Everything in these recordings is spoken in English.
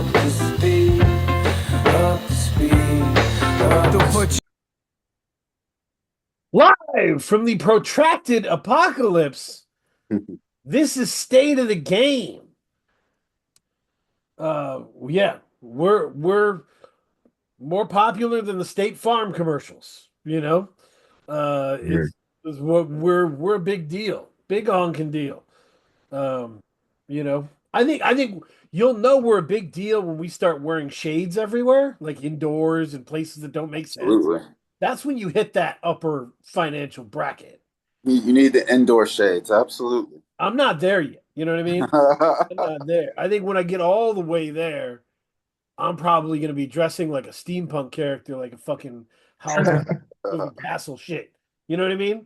up to speed, up to speed, up to speed. Live from the protracted apocalypse, this is State of the Game. Yeah, we're more popular than the State Farm commercials. Weird. We're a big deal, big honking deal. Um, I think you'll know we're a big deal when we start wearing shades everywhere, like indoors and places that don't make sense. Absolutely. That's when you hit that upper financial bracket. You need the indoor shades. Absolutely. I'm not there yet. You know what I mean? I'm not there. I think when I get all the way there, I'm probably gonna be dressing like a steampunk character, like a fucking Howl's Moving Castle shit. You know what I mean?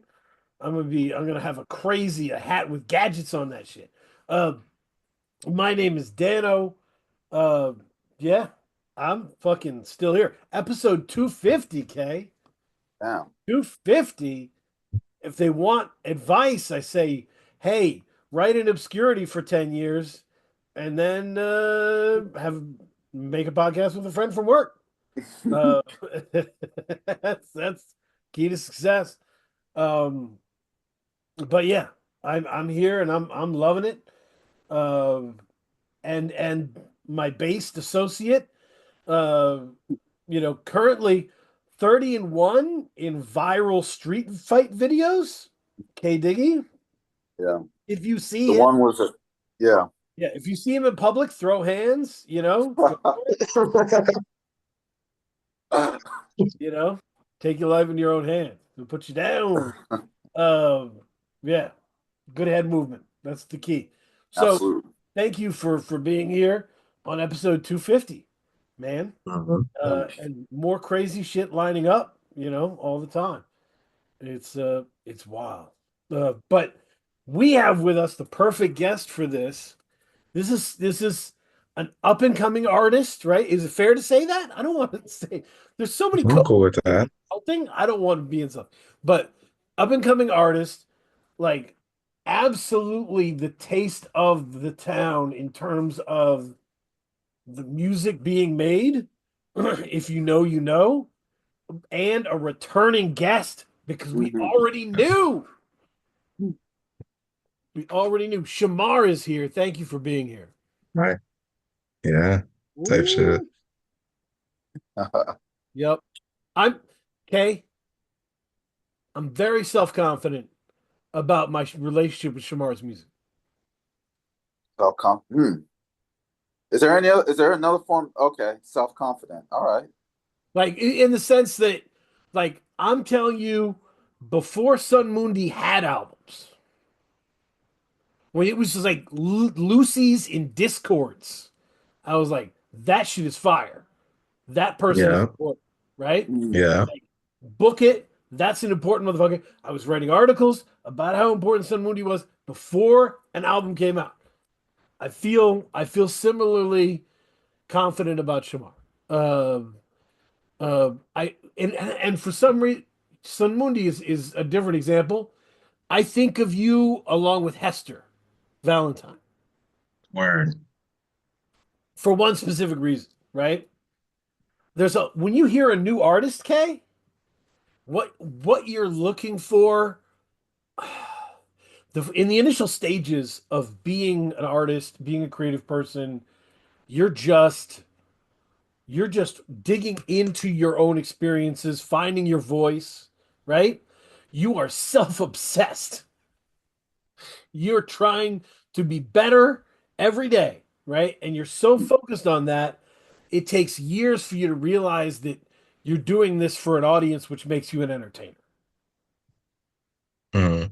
I'm gonna have a hat with gadgets on that shit. My name is Dano. Uh, yeah, I'm fucking still here. Episode 250, K. Damn. 250. If they want advice, I say, hey, write in obscurity for 10 years and then have make a podcast with a friend from work. Uh, that's key to success. Um, but yeah, I'm here and I'm loving it. Um, and my based associate, uh, currently 30-1 in viral street fight videos. K Diggy, Yeah. if you The see him, one was a yeah. yeah, if you see him in public, throw hands. You know, take your life in your own hands. They'll put you down. Um, yeah, good head movement. That's the key. So, Absolutely. thank you for being here on episode 250, man. Um, And more crazy shit lining up, all the time. It's wild. But we have with us the perfect guest for this. This is an up and coming artist, right? Is it fair to say that? I don't want to say there's so many I'm codes cool with in that. consulting. I don't want to be in something, but up and coming artist, like absolutely the taste of the town in terms of the music being made. If you know, you know, and a returning guest because we already knew. We already knew. Shemar is here. Thank you for being here. Right. Yeah. Type shit. Ooh. Yep. I'm okay. I'm very self-confident about my relationship with Shamar's music. self-conf is there another form? Okay, self-confident. All right. Like in the sense that, like, I'm telling you, before Sun Mundi had albums, when it was just like Lucy's in Discords, I was like, that shit is fire. That person is Yeah. important, right? Mm. Yeah. Like, book it. That's an important motherfucker. I was writing articles about how important Sun Mundi was before an album came out. I feel similarly confident about Shamar. I and for some reason, Sun Mundi is a different example. I think of you along with Hester Valentine Word. for one specific reason, right? There's a when you hear a new artist, Kay, what you're looking for in the initial stages of being an artist, being a creative person, you're just you're just digging into your own experiences, finding your voice, right? You are self-obsessed. You're trying to be better every day, right? And you're so focused on that, it takes years for you to realize that you're doing this for an audience which makes you an entertainer. Mm.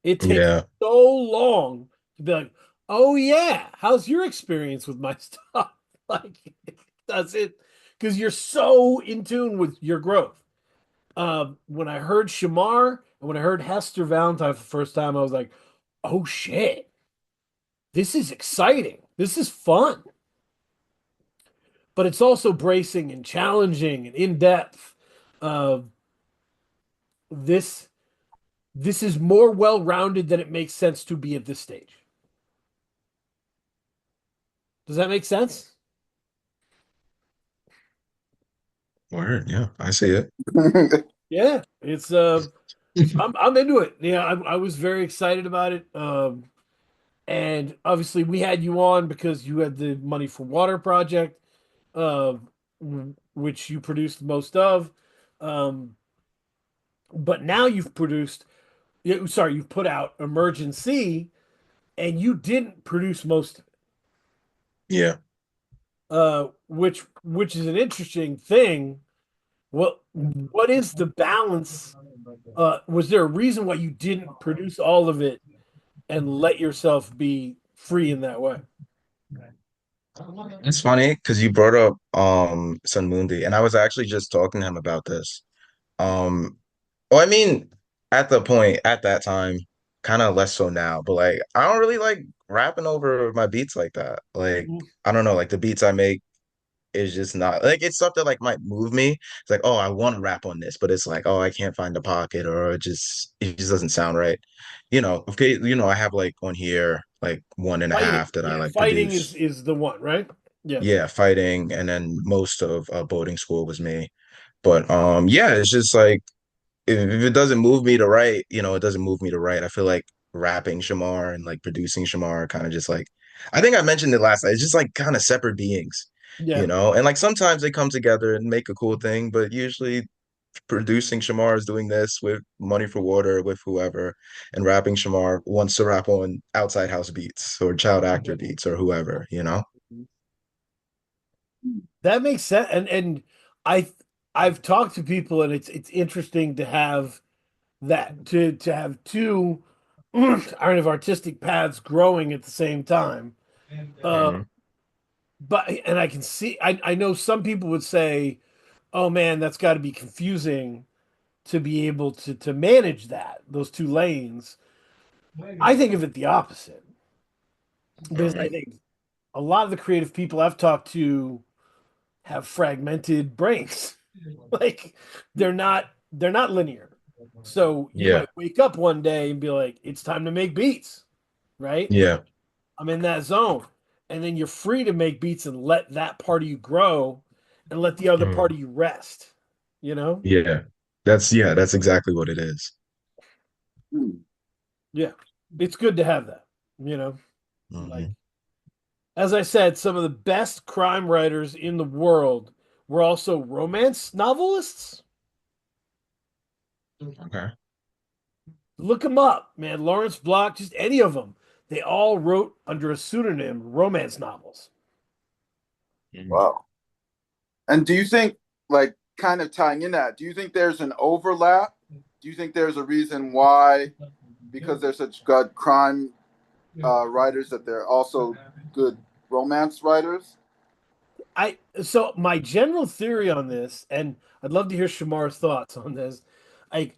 It takes Yeah. so long to be like, oh yeah, how's your experience with my stuff? Like, does it? Because you're so in tune with your growth. When I heard Shamar and when I heard Hester Valentine for the first time, I was like, oh shit, this is exciting. This is fun. But it's also bracing and challenging and in depth. Uh, this this is more well rounded than it makes sense to be at this stage. Does that make sense? Word. Yeah, I see it. Yeah, it's I'm into it. Yeah, I was very excited about it. And obviously we had you on because you had the Money for Water project, uh, which you produced most of. Um, but now you've produced, sorry, you've put out Emergency, and you didn't produce most of it, Yeah. which is an interesting thing. What is the balance? Was there a reason why you didn't produce all of it and let yourself be free in that way? It's funny because you brought up Sun Mundi, and I was actually just talking to him about this. Um, well, I mean, at the point at that time, kind of less so now, but like I don't really like rapping over my beats like that. Like Mhm. I don't know, like the beats I make is just not like it's stuff that like might move me. It's like, oh, I want to rap on this, but it's like, oh, I can't find the pocket or it just doesn't sound right. Okay, I have like on here like one and a Fighting, half that I yeah, like fighting produce. is the one, right? Yeah, Yeah, fighting, and then most of boating school was me. But yeah, it's just like if it doesn't move me to write, it doesn't move me to write. I feel like rapping Shamar and like producing Shamar kind of just like I think I mentioned it last night. It's just like kind of separate beings, yeah. and like sometimes they come together and make a cool thing, but usually producing Shamar is doing this with Money for Water with whoever, and rapping Shamar wants to rap on outside house beats or child actor beats or whoever. That makes sense. And I I've talked to people, and it's interesting to have that to have two kind of artistic paths growing at the same time. Uh, Hmm. but and I can see I know some people would say, "Oh man, that's got to be confusing to be able to manage those two lanes." I think of it the opposite because I think a lot of the creative people I've talked to have fragmented brains. Like they're not linear. So you Yeah, might wake up one day and be like, it's time to make beats, right? yeah, I'm in that zone. And then you're free to make beats and let that part of you grow and let the other part mm, of you rest, you know? yeah. That's exactly what it is. Yeah. It's good to have that, you know? Like Hmm. as I said, some of the best crime writers in the world were also romance novelists. Okay. Look them up, man. Lawrence Block, just any of them. They all wrote under a pseudonym romance novels. Mhm. Wow. And do you think, like, kind of tying in that, do you think there's an overlap? Do you think there's a reason why, because they're such good crime writers, that they're also good romance writers? So my general theory on this, and I'd love to hear Shamar's thoughts on this. Like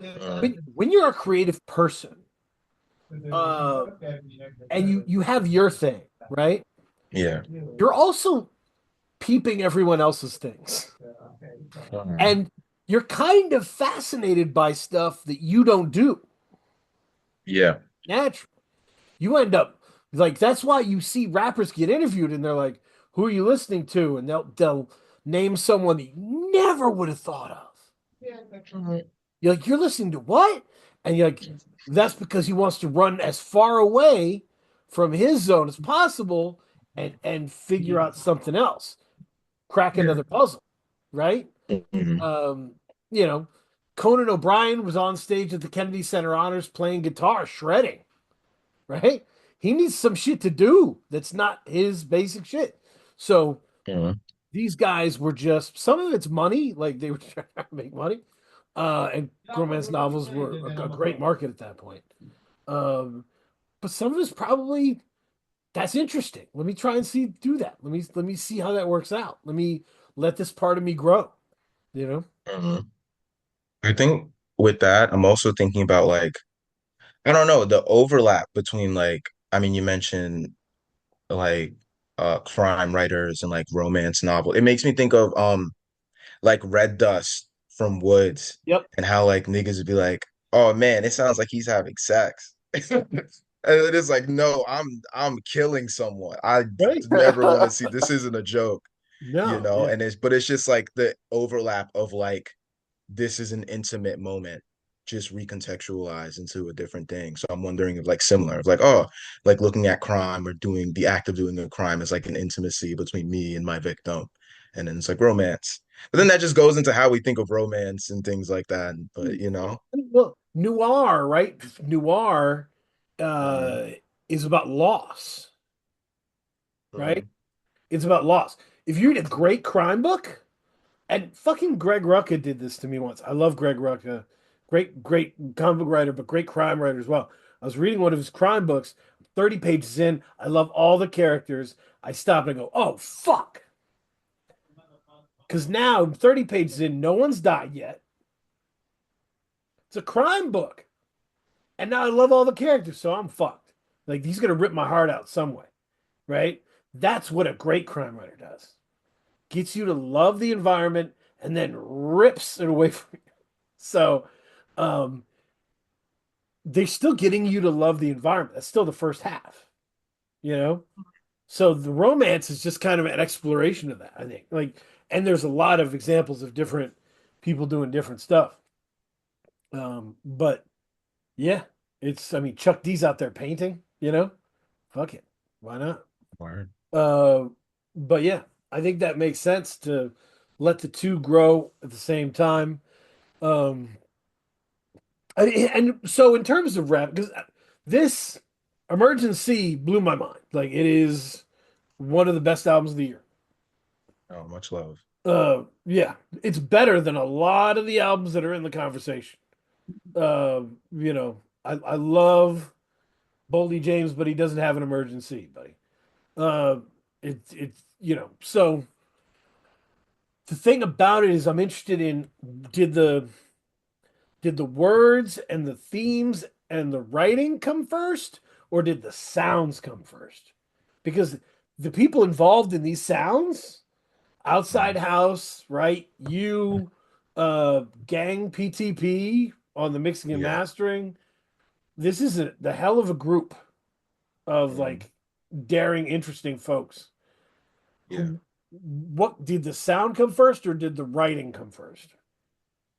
when you're a creative person, uh, and you have your thing, right? Yeah. You're also peeping everyone else's things. Mhm. And you're kind of fascinated by stuff that you don't do Yeah. naturally. You end up like that's why you see rappers get interviewed and they're like, "Who are you listening to?" And they'll name someone that you never would have thought of. You're like, "You're listening to what?" And you're like, "That's because he wants to run as far away from his zone as possible and figure out something else, crack another puzzle, right?" Mhm. Um, you know, Conan O'Brien was on stage at the Kennedy Center Honors playing guitar, shredding, right? He needs some shit to do that's not his basic shit. So Mhm. these guys were just some of it's money, like they were trying to make money. And romance novels were a great market at that point. Um, but some of it's probably that's interesting. Let me try and see do that. Let me see how that works out. Let this part of me grow, you know? Mhm. I think with that, I'm also thinking about like, I don't know, the overlap between like, I mean, you mentioned like crime writers and like romance novel. It makes me think of like Red Dust from Woods Yep. and how like niggas would be like, oh man, it sounds like he's having sex. And it is like, no, I'm killing someone. I Right. never want to see this isn't a joke, you No, know? yeah. And it's just like the overlap of like this is an intimate moment just recontextualized into a different thing. So I'm wondering if like similar, if like, oh, like looking at crime or doing the act of doing a crime is like an intimacy between me and my victim. And then it's like romance. But then that just goes into how we think of romance and things like that. But you know, Well, noir, right? Noir mm-hmm. uh, is about loss, right? Mm-hmm. It's about loss. If you read a great crime book, and fucking Greg Rucka did this to me once. I love Greg Rucka, great comic book writer, but great crime writer as well. I was reading one of his crime books, 30 pages in. I love all the characters. I stop and I go, oh, fuck. Because now, 30 pages in, no one's died yet. It's a crime book. And now I love all the characters, so I'm fucked. Like, he's going to rip my heart out some way, right? That's what a great crime writer does. Gets you to love the environment and then rips it away from you. So, um, they're still getting you to love the environment. That's still the first half, you know? So the romance is just kind of an exploration of that, I think. Like, and there's a lot of examples of different people doing different stuff. But yeah, I mean, Chuck D's out there painting, you know? Fuck it. Why not? Word. Uh, but yeah, I think that makes sense to let the two grow at the same time. Um, and so in terms of rap, because this Emergency blew my mind. Like it is one of the best albums of the year. Oh, much love. Yeah, it's better than a lot of the albums that are in the conversation. You know, I love Boldy James, but he doesn't have an emergency, buddy. Uh, it's you know, so the thing about it is I'm interested in did the did the words and the themes and the writing come first, or did the sounds come first? Because the people involved in these sounds, Outside Mhm. House, right? You, Gang PTP on the mixing and Yeah. mastering. This is the hell of a group of Mhm. like daring, interesting folks. Yeah. What did the sound come first, or did the writing come first?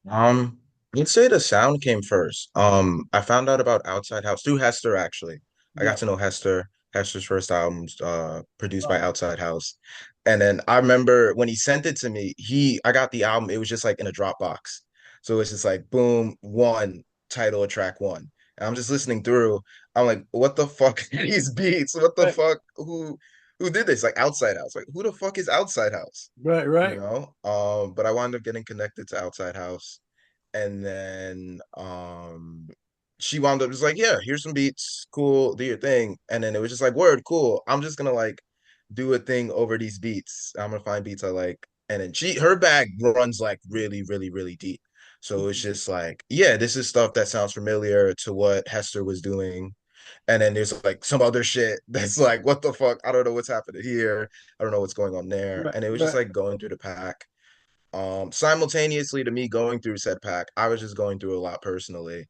Um, I'd say the sound came first. I found out about Outside House through Hester, actually. I got Yeah. to know Hester. Hester's first albums, produced by Outside House. And then I remember when he sent it to me, I got the album, it was just like in a Dropbox. So it's just like boom, one, title of track one. And I'm just listening through. I'm like, what the fuck are these beats? What the Right, fuck? Who did this? Like Outside House. Like who the fuck is Outside House? right, You right. know? But I wound up getting connected to Outside House, and then she wound up just like, yeah, here's some beats, cool, do your thing. And then it was just like, word, cool, I'm just gonna like do a thing over these beats. I'm gonna find beats I like. And then her bag runs like really, really, really deep. So it's just like, yeah, this is stuff that sounds familiar to what Hester was doing. And then there's like some other shit that's like, what the fuck? I don't know what's happening here. I don't know what's going on there. Right, And it was just right. like going through the pack. Simultaneously to me going through said pack, I was just going through a lot personally.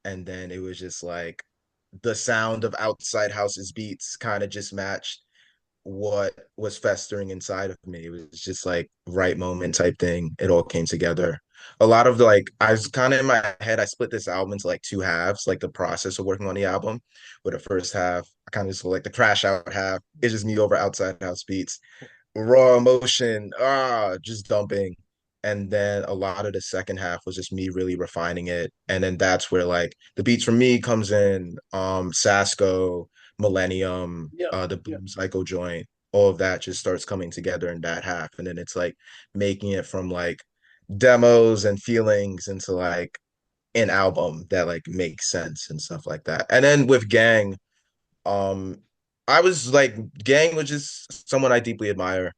And then it was just like the sound of Outside House's beats kind of just matched what was festering inside of me. It was just like right moment type thing. It all came together. A lot of like, I was kind of in my head, I split this album into like two halves, like the process of working on the album. With the first half, I kind of just like the crash out half. It's just me over Outside House beats, raw emotion, just dumping. And then a lot of the second half was just me really refining it. And then that's where like the beats from me comes in, Sasco, Millennium, Yeah, the yeah. Boom Psycho joint, all of that just starts coming together in that half. And then it's like making it from like demos and feelings into like an album that like makes sense and stuff like that. And then with Gang, um, I was like, Gang was just someone I deeply admire.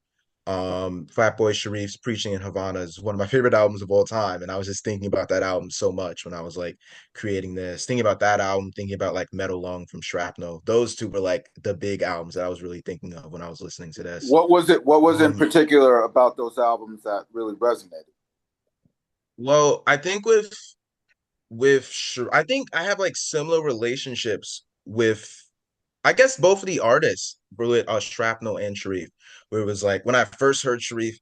Flatboy Sharif's Preaching in Havana is one of my favorite albums of all time. And I was just thinking about that album so much when I was like creating this, thinking about that album, thinking about like Metal Lung from Shrapnel. Those two were like the big albums that I was really thinking of when I was listening to this. What was it? What was in Um, particular about those albums that really resonated? well, I think I think I have like similar relationships with I guess both of the artists, Bullet, Shrapnel and Sharif, where it was like when I first heard Sharif,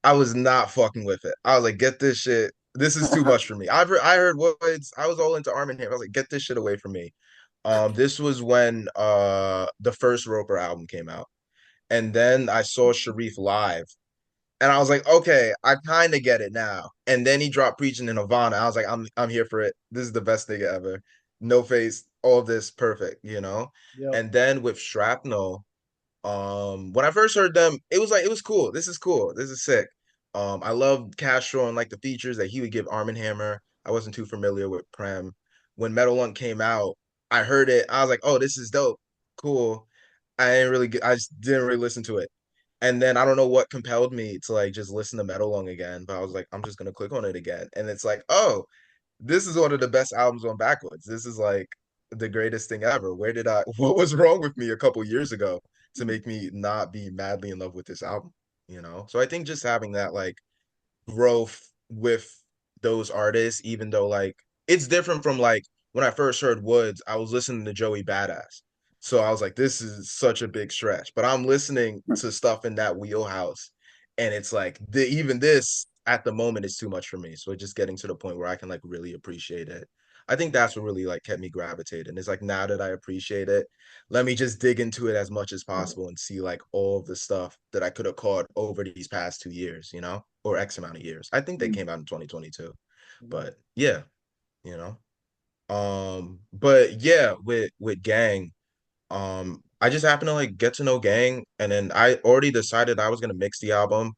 I was not fucking with it. I was like, get this shit. This is too much for me. I heard Woods. I was all into Arm & Hammer. I was like, get this shit away from me. This was when the first Roper album came out. And then I saw Sharif live. And I was like, okay, I kind of get it now. And then he dropped Preaching in Havana. I was like, I'm here for it. This is the best nigga ever. No face, all this perfect, you know? Yep. And then with Shrapnel, when I first heard them, it was like it was cool. This is cool. This is sick. I loved Castro and like the features that he would give Arm & Hammer. I wasn't too familiar with Prem. When Metal Lunk came out, I heard it. I was like, oh, this is dope. Cool. I just didn't really listen to it. And then I don't know what compelled me to like just listen to Metal Lung again, but I was like, I'm just gonna click on it again. And it's like, oh, this is one of the best albums on Backwards. This is like the greatest thing ever. What was wrong with me a couple years ago to make me not be madly in love with this album, you know? So I think just having that like growth with those artists, even though like it's different from like when I first heard Woods, I was listening to Joey Badass. So I was like, this is such a big stretch. But I'm listening to stuff in that wheelhouse. And it's like even this at the moment is too much for me. So just getting to the point where I can like really appreciate it. I think that's what really like kept me gravitating. It's like now that I appreciate it, let me just dig into it as much as possible and see like all of the stuff that I could have caught over these past 2 years, you know, or X amount of years. I think they came out in 2022, but yeah, you know. But yeah, with Gang, I just happened to like get to know Gang, and then I already decided I was gonna mix the album,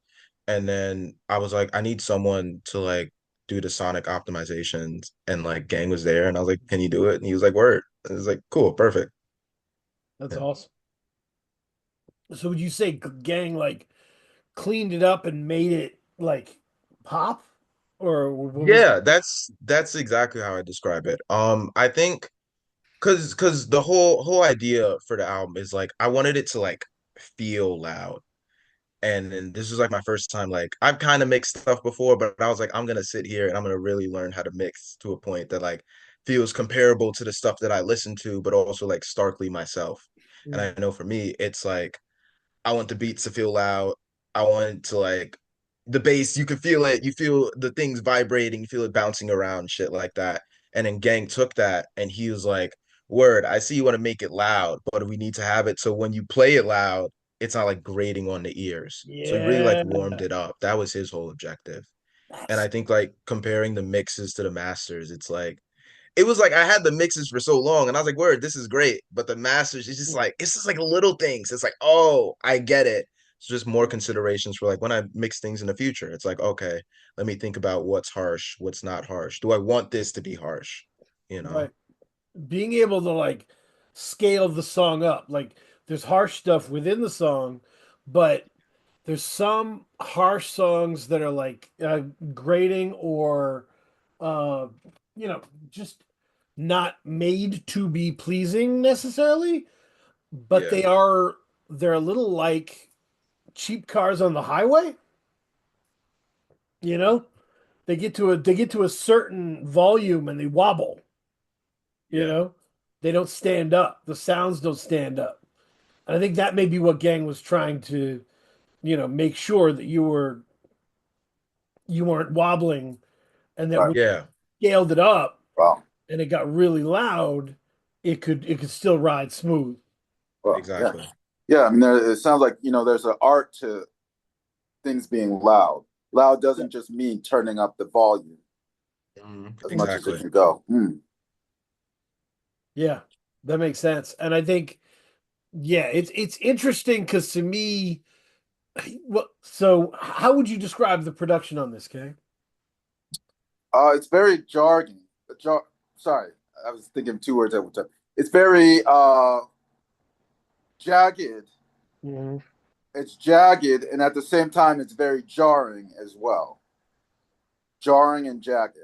and then I was like, I need someone to like do the sonic optimizations, and like Gang was there, and I was like, can you do it? And he was like, word. And it was like, cool, perfect. That's Yeah. awesome. So would you say Gang like cleaned it up and made it like pop, or what was? Yeah, that's exactly how I describe it. I think because the whole idea for the album is like I wanted it to like feel loud. And then this was like my first time like I've kind of mixed stuff before, but I was like I'm gonna sit here and I'm gonna really learn how to mix to a point that like feels comparable to the stuff that I listen to, but also like starkly myself. And I know for me, it's like I want the beats to feel loud. I want to like the bass, you can feel it. You feel the things vibrating, you feel it bouncing around, shit like that. And then Gang took that and he was like, word, I see you want to make it loud, but we need to have it so when you play it loud, it's not like grating on the ears. So he really like Yeah, warmed it up. That was his whole objective. And that's I think like comparing the mixes to the masters, it's like it was like I had the mixes for so long and I was like, word, this is great. But the masters, it's just like little things. It's like, oh, I get it. It's just more considerations for like when I mix things in the future. It's like, okay, let me think about what's harsh, what's not harsh. Do I want this to be harsh? You know? right. Being able to like scale the song up. Like there's harsh stuff within the song, but there's some harsh songs that are like grating or uh you know just not made to be pleasing necessarily, but Yeah. they're a little like cheap cars on the highway, you know? They get to a certain volume and they wobble, you Yeah. know? They don't stand up. The sounds don't stand up. And I think that may be what Gang was trying to, make sure that you weren't wobbling, and that Right. when you Yeah. scaled it up Wow. and it got really loud, it could still ride smooth. Well, yeah. Exactly. Yeah. I mean, it sounds like, there's an art to things being loud. Loud Yeah. doesn't just mean turning up the volume as much as it Exactly. can go. Yeah, that makes sense. And I think, yeah, it's interesting because to me, well, so how would you describe the production on this, Kay? It's very jargon. Sorry, I was thinking two words at one time. It's very jagged. Mm-hmm. It's jagged, and at the same time, it's very jarring as well. Jarring and jagged.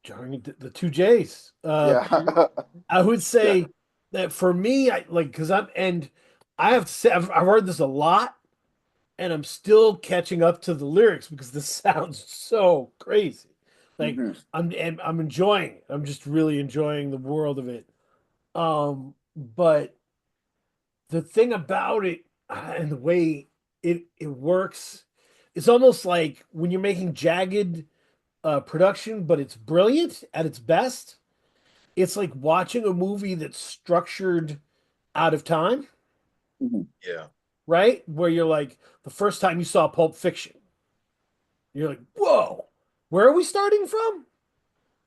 During the two J's. Yeah. I would Yeah. say that for me, I like because I have to say I've heard this a lot, and I'm still catching up to the lyrics because this sounds so crazy. Like hmm I'm enjoying it. I'm just really enjoying the world of it. But the thing about it and the way it works, it's almost like when you're making jagged production, but it's brilliant at its best. It's like watching a movie that's structured out of time, Mhm. Yeah. right? Where you're like the first time you saw Pulp Fiction, you're like, whoa, where are we starting from?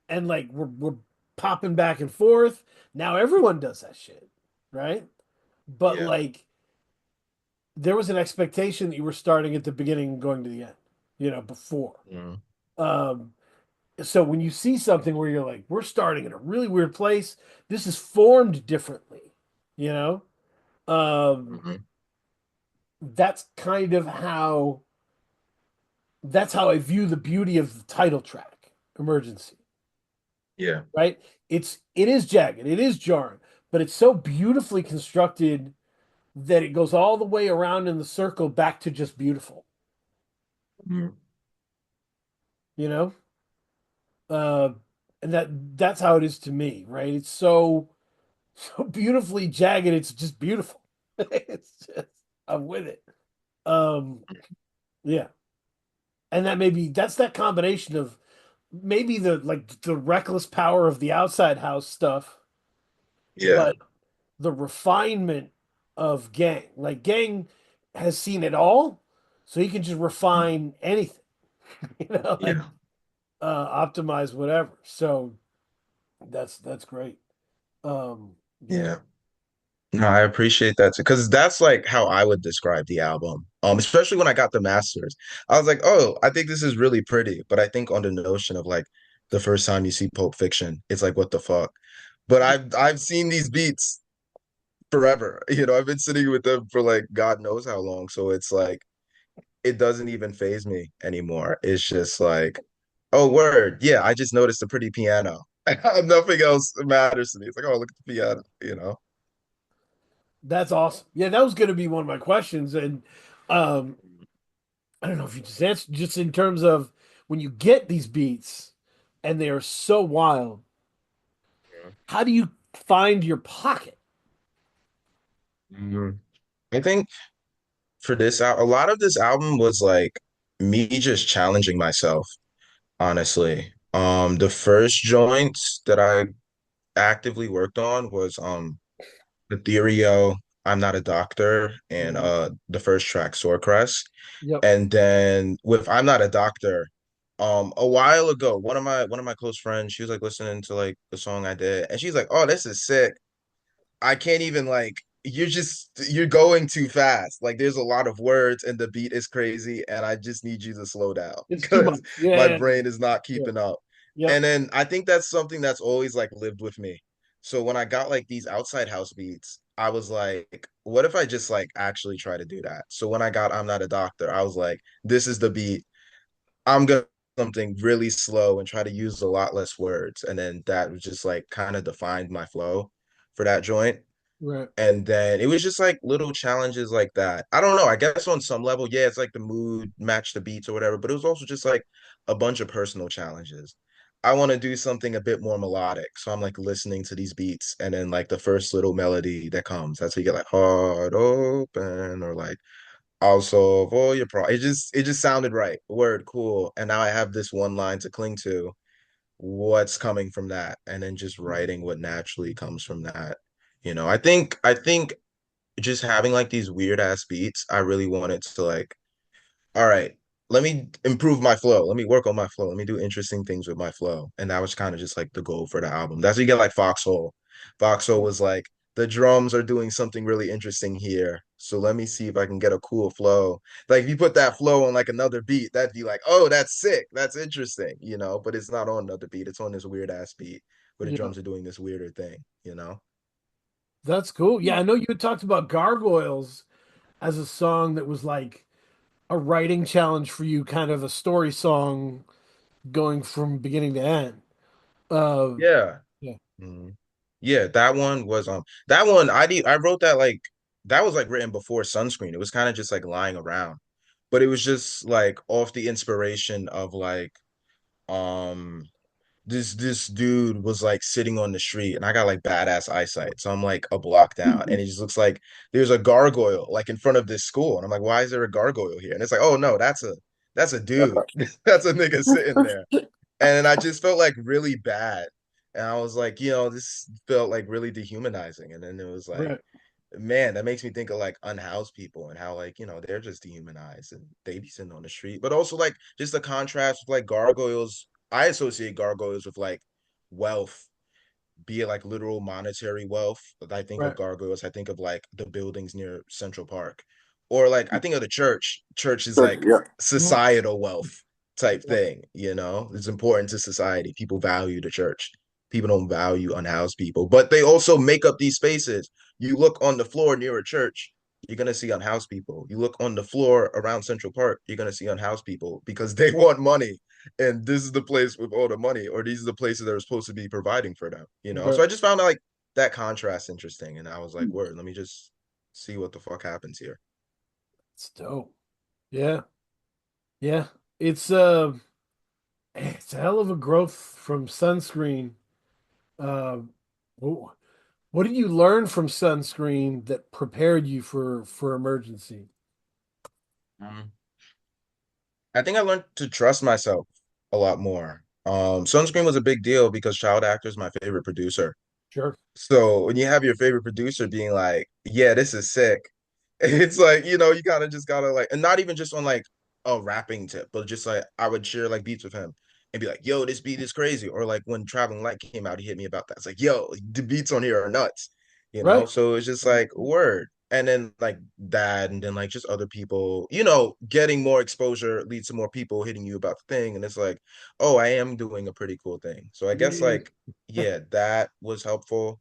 And like we're popping back and forth. Now everyone does that shit, right? But Yeah. like there was an expectation that you were starting at the beginning and going to the end, before. Mm. Um, so when you see something where you're like, we're starting in a really weird place, this is formed differently, you know? Um, Mhm. that's kind of how that's how I view the beauty of the title track, Emergency, Yeah. right? It is jagged, it is jarring, but it's so beautifully constructed that it goes all the way around in the circle back to just beautiful, Mhm. you know? Uh, and that's how it is to me, right? It's so beautifully jagged, it's just beautiful. It's just I'm with it. Um, yeah. And that's that combination of maybe the reckless power of the outside house stuff, Yeah. but the refinement of Gang. Like Gang has seen it all, so he can just refine anything, like Yeah. optimize whatever. So that's great. Yeah. Yeah. No, I appreciate that too, because that's like how I would describe the album. Especially when I got the masters. I was like, oh, I think this is really pretty. But I think on the notion of like the first time you see Pulp Fiction, it's like, what the fuck? But I've seen these beats forever. I've been sitting with them for like God knows how long. So it's like it doesn't even phase me anymore. It's just like, oh, word. Yeah, I just noticed a pretty piano. Nothing else matters to me. It's like, oh, look at the piano. That's awesome. Yeah, that was going to be one of my questions, and um, I don't know if you just answered just in terms of when you get these beats and they are so wild, how do you find your pocket? Mhm. I think for a lot of this album was like me just challenging myself, honestly. The first joints that I actively worked on was Ethereal, I'm Not a Doctor, and Mhm. the first track, Sorecrest. Yep. And then with I'm Not a Doctor, a while ago, one of my close friends, she was like listening to like the song I did, and she's like, "Oh, this is sick." I can't even like you're going too fast. Like there's a lot of words and the beat is crazy and I just need you to slow down It's too much. because my Yeah. brain is not Yeah. keeping up. Yep. And then I think that's something that's always like lived with me. So when I got like these outside house beats, I was like, what if I just like actually try to do that? So when I got I'm Not a Doctor, I was like, this is the beat. I'm gonna do something really slow and try to use a lot less words. And then that was just like kind of defined my flow for that joint. Right. And then it was just like little challenges like that. I don't know. I guess on some level, yeah, it's like the mood, match the beats or whatever, but it was also just like a bunch of personal challenges. I want to do something a bit more melodic. So I'm like listening to these beats and then like the first little melody that comes. That's how you get like heart open or like I'll solve all your problems. It just sounded right. Word, cool. And now I have this one line to cling to. What's coming from that? And then just writing what naturally comes from that. I think just having like these weird ass beats, I really wanted to like, all right, let me improve my flow. Let me work on my flow. Let me do interesting things with my flow. And that was kind of just like the goal for the album. That's what you get like Foxhole. Foxhole was like, the drums are doing something really interesting here. So let me see if I can get a cool flow. Like if you put that flow on like another beat, that'd be like, oh, that's sick. That's interesting. But it's not on another beat. It's on this weird ass beat where the Yeah. drums are doing this weirder thing. That's cool. Yeah, I know you had talked about Gargoyles as a song that was like a writing challenge for you, kind of a story song going from beginning to end. Uh, Yeah. yeah. Mhm. Yeah, that one I wrote that like that was like written before Sunscreen. It was kind of just like lying around. But it was just like off the inspiration of like um this dude was like sitting on the street, and I got like badass eyesight, so I'm like a block down, and it just looks like there's a gargoyle like in front of this school, and I'm like, why is there a gargoyle here? And it's like, oh no, that's a dude, that's a nigga sitting there, and I just felt like really bad, and I was like, this felt like really dehumanizing, and then it was like, Right, man, that makes me think of like unhoused people and how like, they're just dehumanized and they be sitting on the street. But also like just the contrast with like gargoyles. I associate gargoyles with like wealth, be it like literal monetary wealth. Like, I think of right. gargoyles, I think of like the buildings near Central Park. Or like I think of the church. Church is Sure, like yeah. Mm, societal wealth type yep, thing, It's important to society. People value the church. People don't value unhoused people, but they also make up these spaces. You look on the floor near a church, you're gonna see unhoused people. You look on the floor around Central Park, you're gonna see unhoused people because they want money, and this is the place with all the money, or these are the places that are supposed to be providing for them. right. So I just found like that contrast interesting, and I was like, word, let me just see what the fuck happens here. It's dope. Yeah, yeah. It's it's a hell of a growth from sunscreen. Uh, wh- what did you learn from sunscreen that prepared you for emergency? Mhm. I think I learned to trust myself a lot more. Sunscreen was a big deal because Child Actor is my favorite producer. Sure. So when you have your favorite producer being like, yeah, this is sick, it's like, you kind of just gotta like, and not even just on like a rapping tip, but just like I would share like beats with him and be like, yo, this beat is crazy. Or like when Traveling Light came out, he hit me about that. It's like, yo, the beats on here are nuts, Right. So it's just like word. And then like that, and then like just other people, getting more exposure leads to more people hitting you about the thing. And it's like, oh, I am doing a pretty cool thing. So I guess Yeah. like, yeah, that was helpful.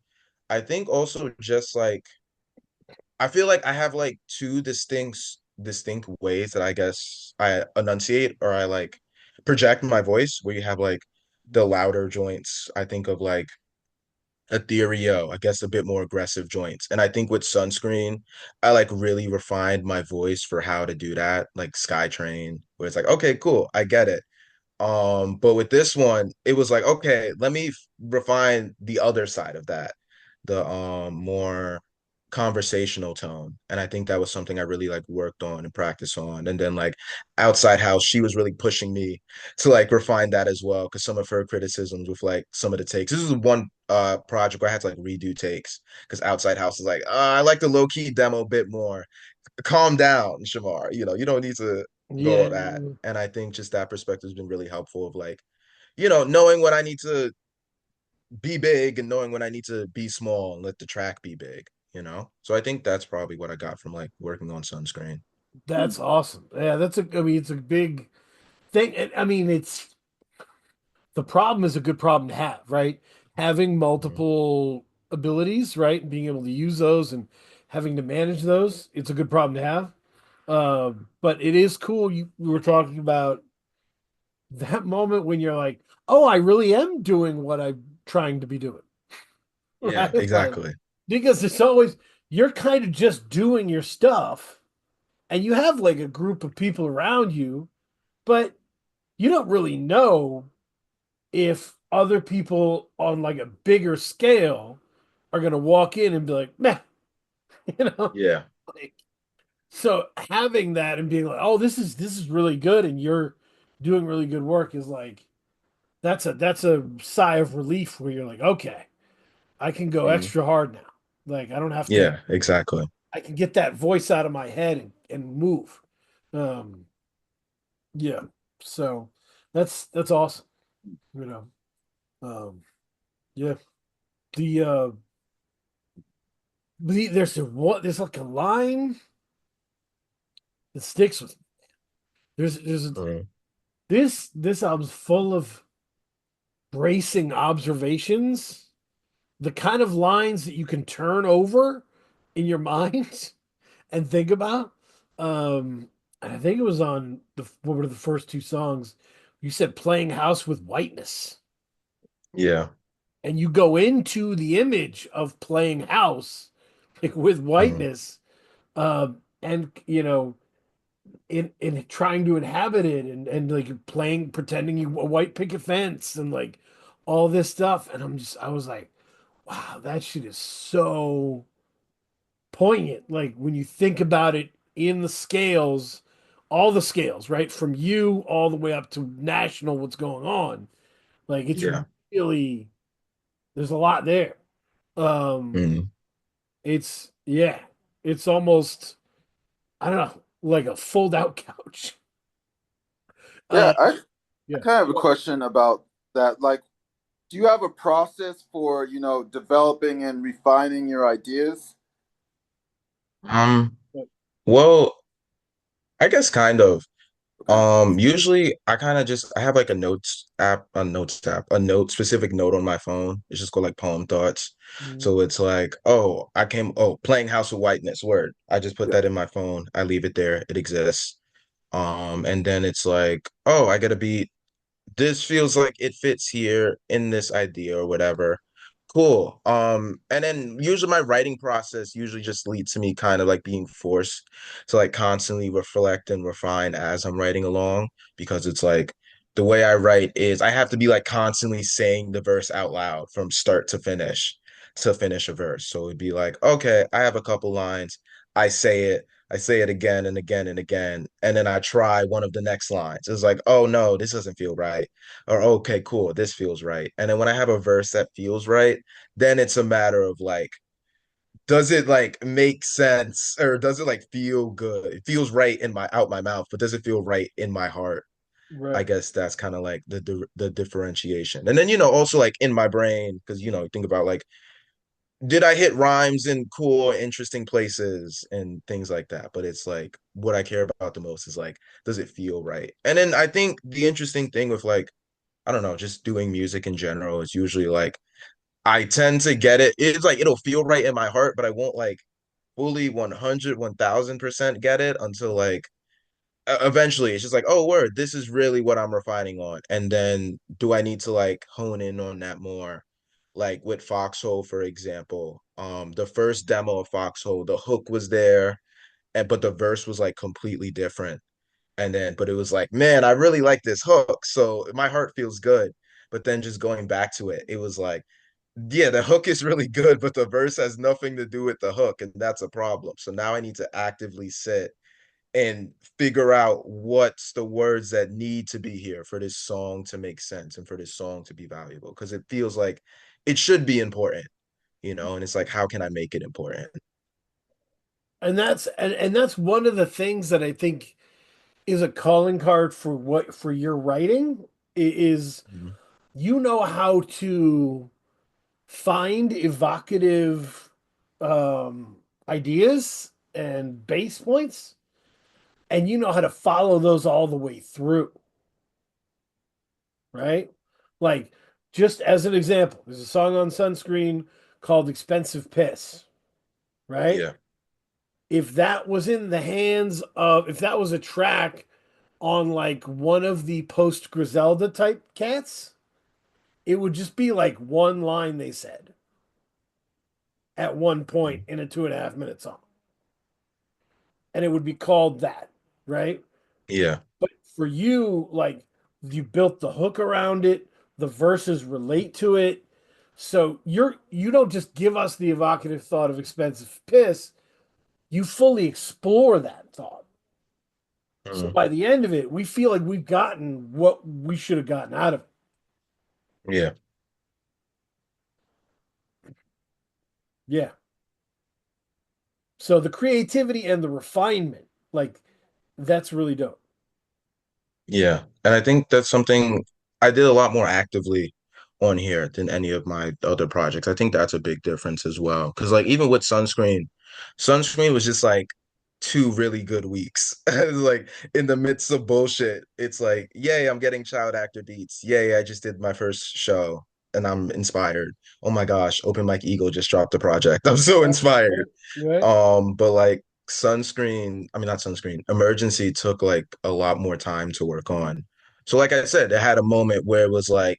I think also just like I feel like I have like two distinct ways that I guess I enunciate or I like project my voice where you have like the louder joints. I think of like ethereal, I guess a bit more aggressive joints. And I think with sunscreen, I like really refined my voice for how to do that, like Skytrain, where it's like, okay, cool, I get it. But with this one, it was like, okay, let me refine the other side of that, the more conversational tone. And I think that was something I really like worked on and practiced on. And then like Outside House, she was really pushing me to like refine that as well. Cause some of her criticisms with like some of the takes. This is one project where I had to like redo takes because Outside House is like, I like the low-key demo a bit more. Calm down, Shemar. You don't need to go all Yeah. that. And I think just that perspective has been really helpful of like, knowing when I need to be big and knowing when I need to be small and let the track be big. So I think that's probably what I got from like working on Sunscreen. That's awesome. Yeah, I mean, it's a big thing. I mean, it's the problem is a good problem to have, right? Having Mhm. multiple abilities, right? And being able to use those and having to manage those, it's a good problem to have. But it is cool. We were talking about that moment when you're like, oh, I really am doing what I'm trying to be doing, Yeah, right? Like, exactly. because it's always, you're kind of just doing your stuff and you have like a group of people around you, but you don't really know if other people on like a bigger scale are going to walk in and be like, meh, you know? Yeah. Like, so having that and being like, oh, this is really good and you're doing really good work is like that's a sigh of relief where you're like, okay, I can go Mhm. extra hard now. Like I don't have to Yeah, exactly. I can get that voice out of my head and move. Um yeah. So that's awesome, you know. Um yeah. The there's like a line that sticks with me. There's Mhm. this album's full of bracing observations, the kind of lines that you can turn over in your mind and think about. And I think it was on what were the first two songs? You said playing house with whiteness. Yeah. And you go into the image of playing house like, with Mhm. whiteness. And in trying to inhabit it and like playing pretending you a white picket fence and like all this stuff, and I was like, wow, that shit is so poignant. Like when you think about it in the scales, all the scales, right? From you all the way up to national, what's going on. Like it's Yeah. really there's a lot there. Um Mm. it's yeah, it's almost I don't know, like a fold out couch. Yeah, Uh I yeah. kind of have a question about that. Like, do you have a process for, developing and refining your ideas? Um, well, I guess kind of. Okay. Usually I kind of just I have like a note specific note on my phone. It's just called like poem thoughts. Mhm. So it's like, playing House of Whiteness, word. I just put Yeah. that in my phone. I leave it there. It exists. And then it's like, oh, I gotta be this feels like it fits here in this idea or whatever. Cool. And then usually my writing process usually just leads to me kind of like being forced to like constantly reflect and refine as I'm writing along because it's like the way I write is I have to be like constantly saying the verse out loud from start to finish a verse. So it'd be like, okay, I have a couple lines. I say it again and again and again, and then I try one of the next lines. It's like, oh no, this doesn't feel right. Or okay, cool, this feels right. And then when I have a verse that feels right, then it's a matter of like, does it like make sense or does it like feel good? It feels right in my out my mouth, but does it feel right in my heart? I Right. guess that's kind of like the differentiation. And then also like in my brain, because think about like did I hit rhymes in cool, interesting places and things like that? But it's like what I care about the most is like, does it feel right? And then I think the interesting thing with like, I don't know, just doing music in general is usually like I tend to get it. It's like it'll feel right in my heart, but I won't like fully 100, 1000% get it until like eventually it's just like, oh, word, this is really what I'm refining on. And then do I need to like hone in on that more? Like with Foxhole, for example, the first demo of Foxhole, the hook was there, and but the verse was like completely different. And then, but it was like, man, I really like this hook, so my heart feels good. But then just going back to it, it was like, yeah, the hook is really good, but the verse has nothing to do with the hook, and that's a problem. So now I need to actively sit and figure out what's the words that need to be here for this song to make sense and for this song to be valuable because it feels like it should be important, and it's like how can I make it important? And that's one of the things that I think is a calling card for what for your writing is Mhm. you know how to find evocative um, ideas and base points, and you know how to follow those all the way through, right? Like, just as an example, there's a song on Sunscreen called Expensive Piss, right? Yeah, If that was in the hands of, if that was a track on like one of the post Griselda type cats, it would just be like one line they said at one point in a 2.5 minute song. And it would be called that, right? yeah, But for you, like you built the hook around it, the verses relate to it. So you don't just give us the evocative thought of expensive piss, you fully explore that thought. So mhm, by the end of it, we feel like we've gotten what we should have gotten out of it. yeah, Yeah. So the creativity and the refinement, like that's really dope. yeah. And I think that's something I did a lot more actively on here than any of my other projects. I think that's a big difference as well. Because like even with Sunscreen was just like 2 really good weeks. It's like in the midst of bullshit, it's like, yay, I'm getting child actor beats. Yay, I just did my first show and I'm inspired. Oh my gosh, Open Mike Eagle just dropped a project. I'm so inspired. Right? But like not sunscreen, emergency took like a lot more time to work on. So like I said, it had a moment where it was like,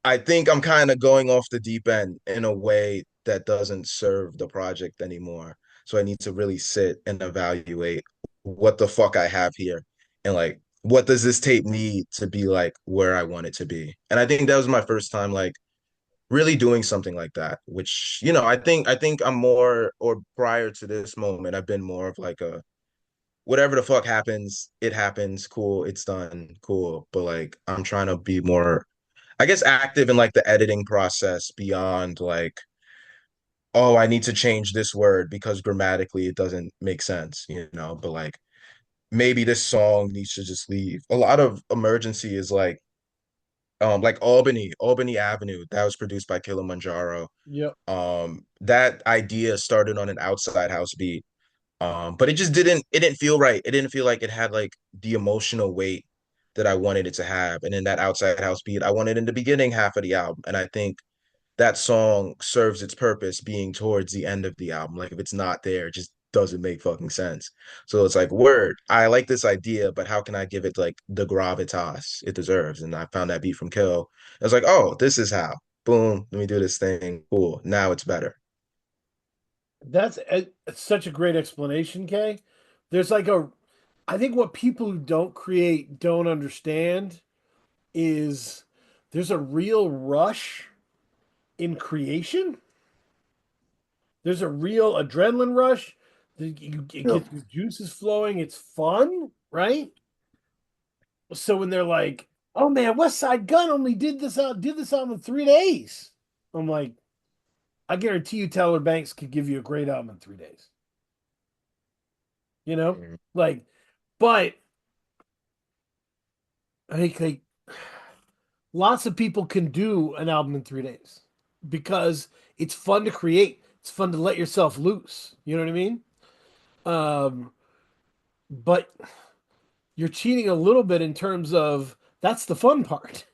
I think I'm kind of going off the deep end in a way that doesn't serve the project anymore. So I need to really sit and evaluate what the fuck I have here and like what does this tape need to be like where I want it to be? And I think that was my first time like really doing something like that, which, I think I'm more, or prior to this moment, I've been more of like a whatever the fuck happens, it happens, cool, it's done, cool. But like I'm trying to be more, I guess, active in like the editing process beyond like, oh, I need to change this word because grammatically it doesn't make sense, but like maybe this song needs to just leave. A lot of emergency is like Albany Avenue, that was produced by Kilimanjaro. Yep. That idea started on an outside house beat. But it didn't feel right. It didn't feel like it had like the emotional weight that I wanted it to have. And in that outside house beat, I wanted in the beginning half of the album. And I think that song serves its purpose being towards the end of the album. Like if it's not there, it just doesn't make fucking sense. So it's like, word, I like this idea, but how can I give it like the gravitas it deserves? And I found that beat from Kill. I was like, oh, this is how. Boom, let me do this thing. Cool. Now it's better. It's such a great explanation, Kay. There's like a, I think what people who don't create don't understand is there's a real rush in creation. There's a real adrenaline rush. It Yep. gets your juices flowing. It's fun, right? So when they're like, "Oh man, West Side Gun only did this album in 3 days," I'm like, I guarantee you, Tyler Banks could give you a great album in 3 days. You know, Mm, like, but I think like lots of people can do an album in 3 days because it's fun to create. It's fun to let yourself loose. You know what I mean? Um, but you're cheating a little bit in terms of that's the fun part.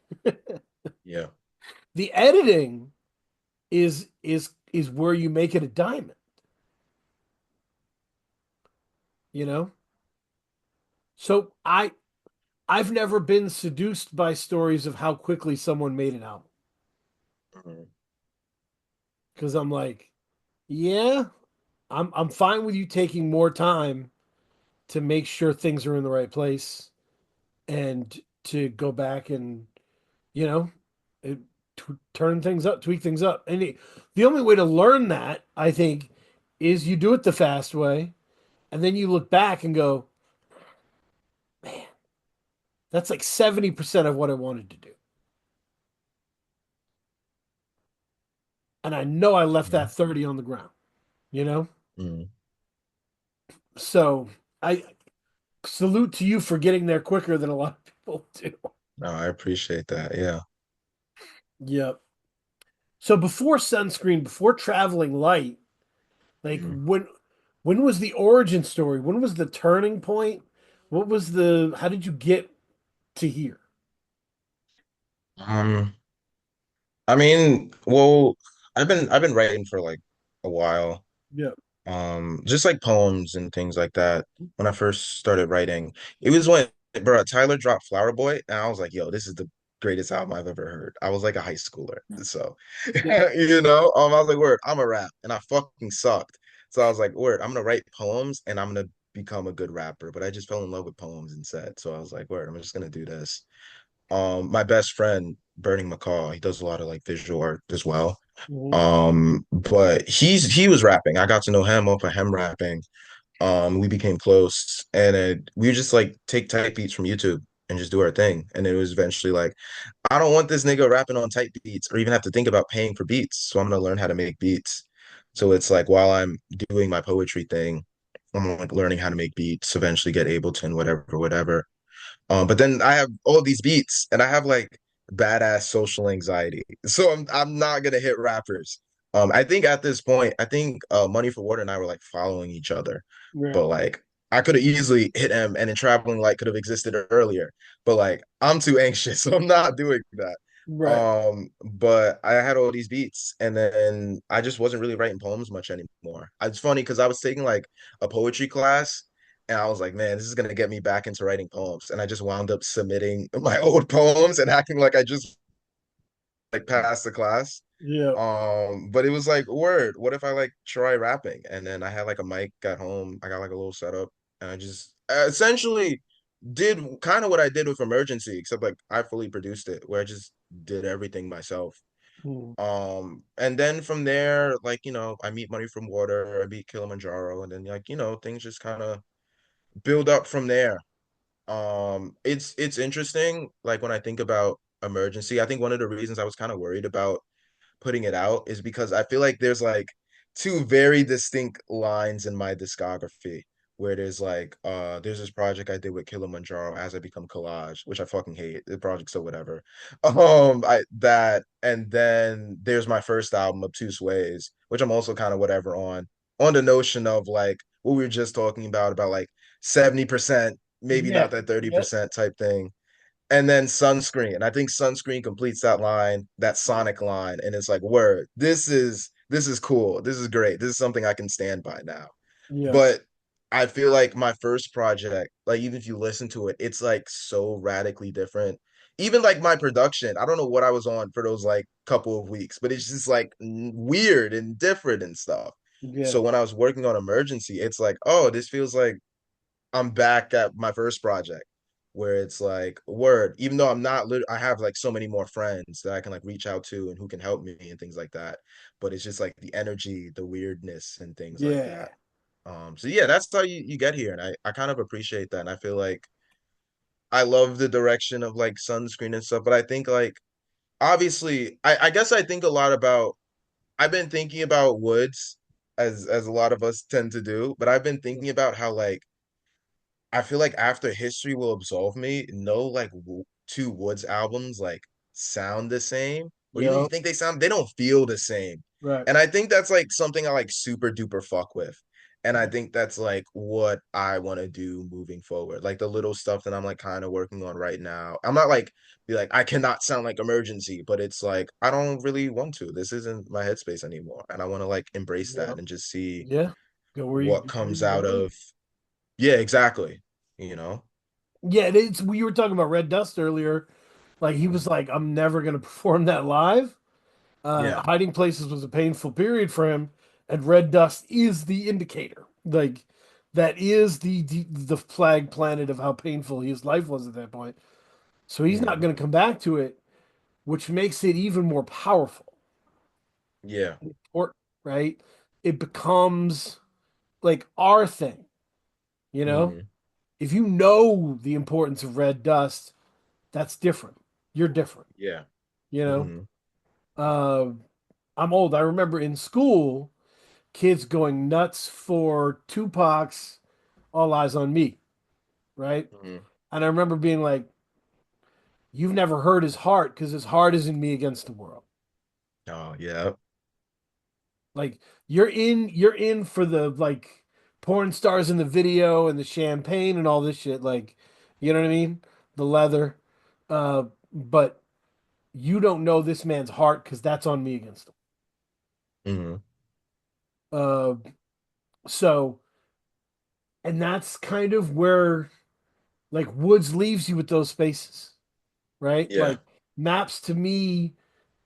yeah. The editing is where you make it a diamond, you know? So I've never been seduced by stories of how quickly someone made an album Mhm. because I'm like, yeah, I'm fine with you taking more time to make sure things are in the right place and to go back and, you know, it, turn things up, tweak things up. And the only way to learn that, I think, is you do it the fast way, and then you look back and go, man, that's like 70% of what I wanted to do. And I know I left Mhm. that 30 on the ground, you know? Mhm. So I salute to you for getting there quicker than a lot of people do. No, I appreciate that. Yeah. Yep. So before sunscreen, before traveling light, like Mhm. when was the origin story? When was the turning point? What was the how did you get to here? Um, I mean, well, I've been writing for like a while. Yeah. Just like poems and things like that. When I first started writing, it was when, bro, Tyler dropped Flower Boy, and I was like, yo, this is the greatest album I've ever heard. I was like a high schooler. So, Yeah. I was like, word, I'm a rap, and I fucking sucked. So I was like, word, I'm gonna write poems and I'm gonna become a good rapper. But I just fell in love with poems instead. So I was like, word, I'm just gonna do this. My best friend, Burning McCall, he does a lot of like visual art as well. Mhm. But he was rapping. I got to know him off of him rapping. We became close, and we would just like take type beats from YouTube and just do our thing. And it was eventually like, I don't want this nigga rapping on type beats or even have to think about paying for beats. So I'm gonna learn how to make beats. So it's like while I'm doing my poetry thing, I'm like learning how to make beats, eventually get Ableton, whatever, whatever. But then I have all these beats and I have like badass social anxiety. So I'm not gonna hit rappers. I think at this point, I think Money for Water and I were like following each other. Yeah. But like I could have easily hit him and then traveling light could have existed earlier. But like I'm too anxious, so I'm not doing that. Right. But I had all these beats and then I just wasn't really writing poems much anymore. It's funny because I was taking like a poetry class and I was like, man, this is gonna get me back into writing poems. And I just wound up submitting my old poems and acting like I just like passed the class. Yeah. But it was like, word, what if I like try rapping? And then I had like a mic at home. I got like a little setup and I just essentially did kind of what I did with Emergency, except like I fully produced it, where I just did everything myself. Mm. And then from there, like, I meet Money from Water, I beat Kilimanjaro, and then like, things just kind of build up from there. It's interesting, like when I think about Emergency, I think one of the reasons I was kind of worried about putting it out is because I feel like there's like two very distinct lines in my discography where there's this project I did with Kilimanjaro, As I Become Collage, which I fucking hate. The project, so whatever. I that and then there's my first album, Obtuse Ways, which I'm also kind of whatever on the notion of like what we were just talking about like 70%, maybe Yeah. not that Yeah. 30% type thing. And then Sunscreen. I think Sunscreen completes that line, that sonic line, and it's like, word, this is cool. This is great. This is something I can stand by now. Yeah. But I feel like my first project, like even if you listen to it, it's like so radically different. Even like my production, I don't know what I was on for those like couple of weeks, but it's just like weird and different and stuff. Yeah. So when I was working on Emergency, it's like, oh, this feels like I'm back at my first project where it's like word, even though I have like so many more friends that I can like reach out to and who can help me and things like that. But it's just like the energy, the weirdness and things like Yeah. that. So yeah, that's how you get here. And I kind of appreciate that. And I feel like I love the direction of like Sunscreen and stuff. But I think like obviously I guess I think a lot about I've been thinking about Woods as a lot of us tend to do, but I've been thinking about how like I feel like after History Will Absolve Me, no like two Woods albums like sound the same, or even if you Yeah. think they don't feel the same. Right. And I think that's like something I like super duper fuck with. And I think that's like what I want to do moving forward. Like the little stuff that I'm like kind of working on right now. I'm not like be like I cannot sound like Emergency, but it's like I don't really want to. This isn't my headspace anymore. And I want to like embrace Yeah. that and just see Yeah. what Where comes you out go. of yeah, exactly. You know? Yeah, it's we were talking about Red Dust earlier. Like he was like, I'm never gonna perform that live. Yeah. Hiding Places was a painful period for him, and Red Dust is the indicator. Like that is the flag planet of how painful his life was at that point. So he's not Mhm. gonna come back to it, which makes it even more powerful, Yeah. important, right? It becomes like our thing, you know? Mhm. If you know the importance of Red Dust, that's different. You're different, Yeah. you know? Mhm. Uh, I'm old. I remember in school, kids going nuts for Tupac's All Eyes on Me, right? Mhm. And I remember being like, you've never heard his heart because his heart is in Me Against the World. Oh, yeah. Like you're in for the like porn stars in the video and the champagne and all this shit. Like, you know what I mean? The leather. But you don't know this man's heart because that's on Me Against him. Mhm. Uh, so, and that's kind of where like Woods leaves you with those spaces, right? Yeah. Like Maps to me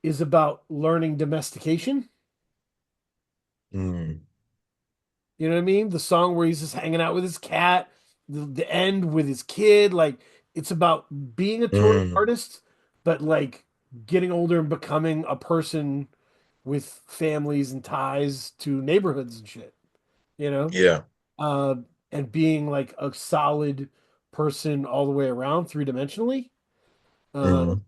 is about learning domestication. Mhm. You know what I mean? The song where he's just hanging out with his cat, the end with his kid, like it's about being a touring Mhm. artist, but like getting older and becoming a person with families and ties to neighborhoods and shit, you know? Yeah. Uh, and being like a solid person all the way around three-dimensionally, uh, Mhm.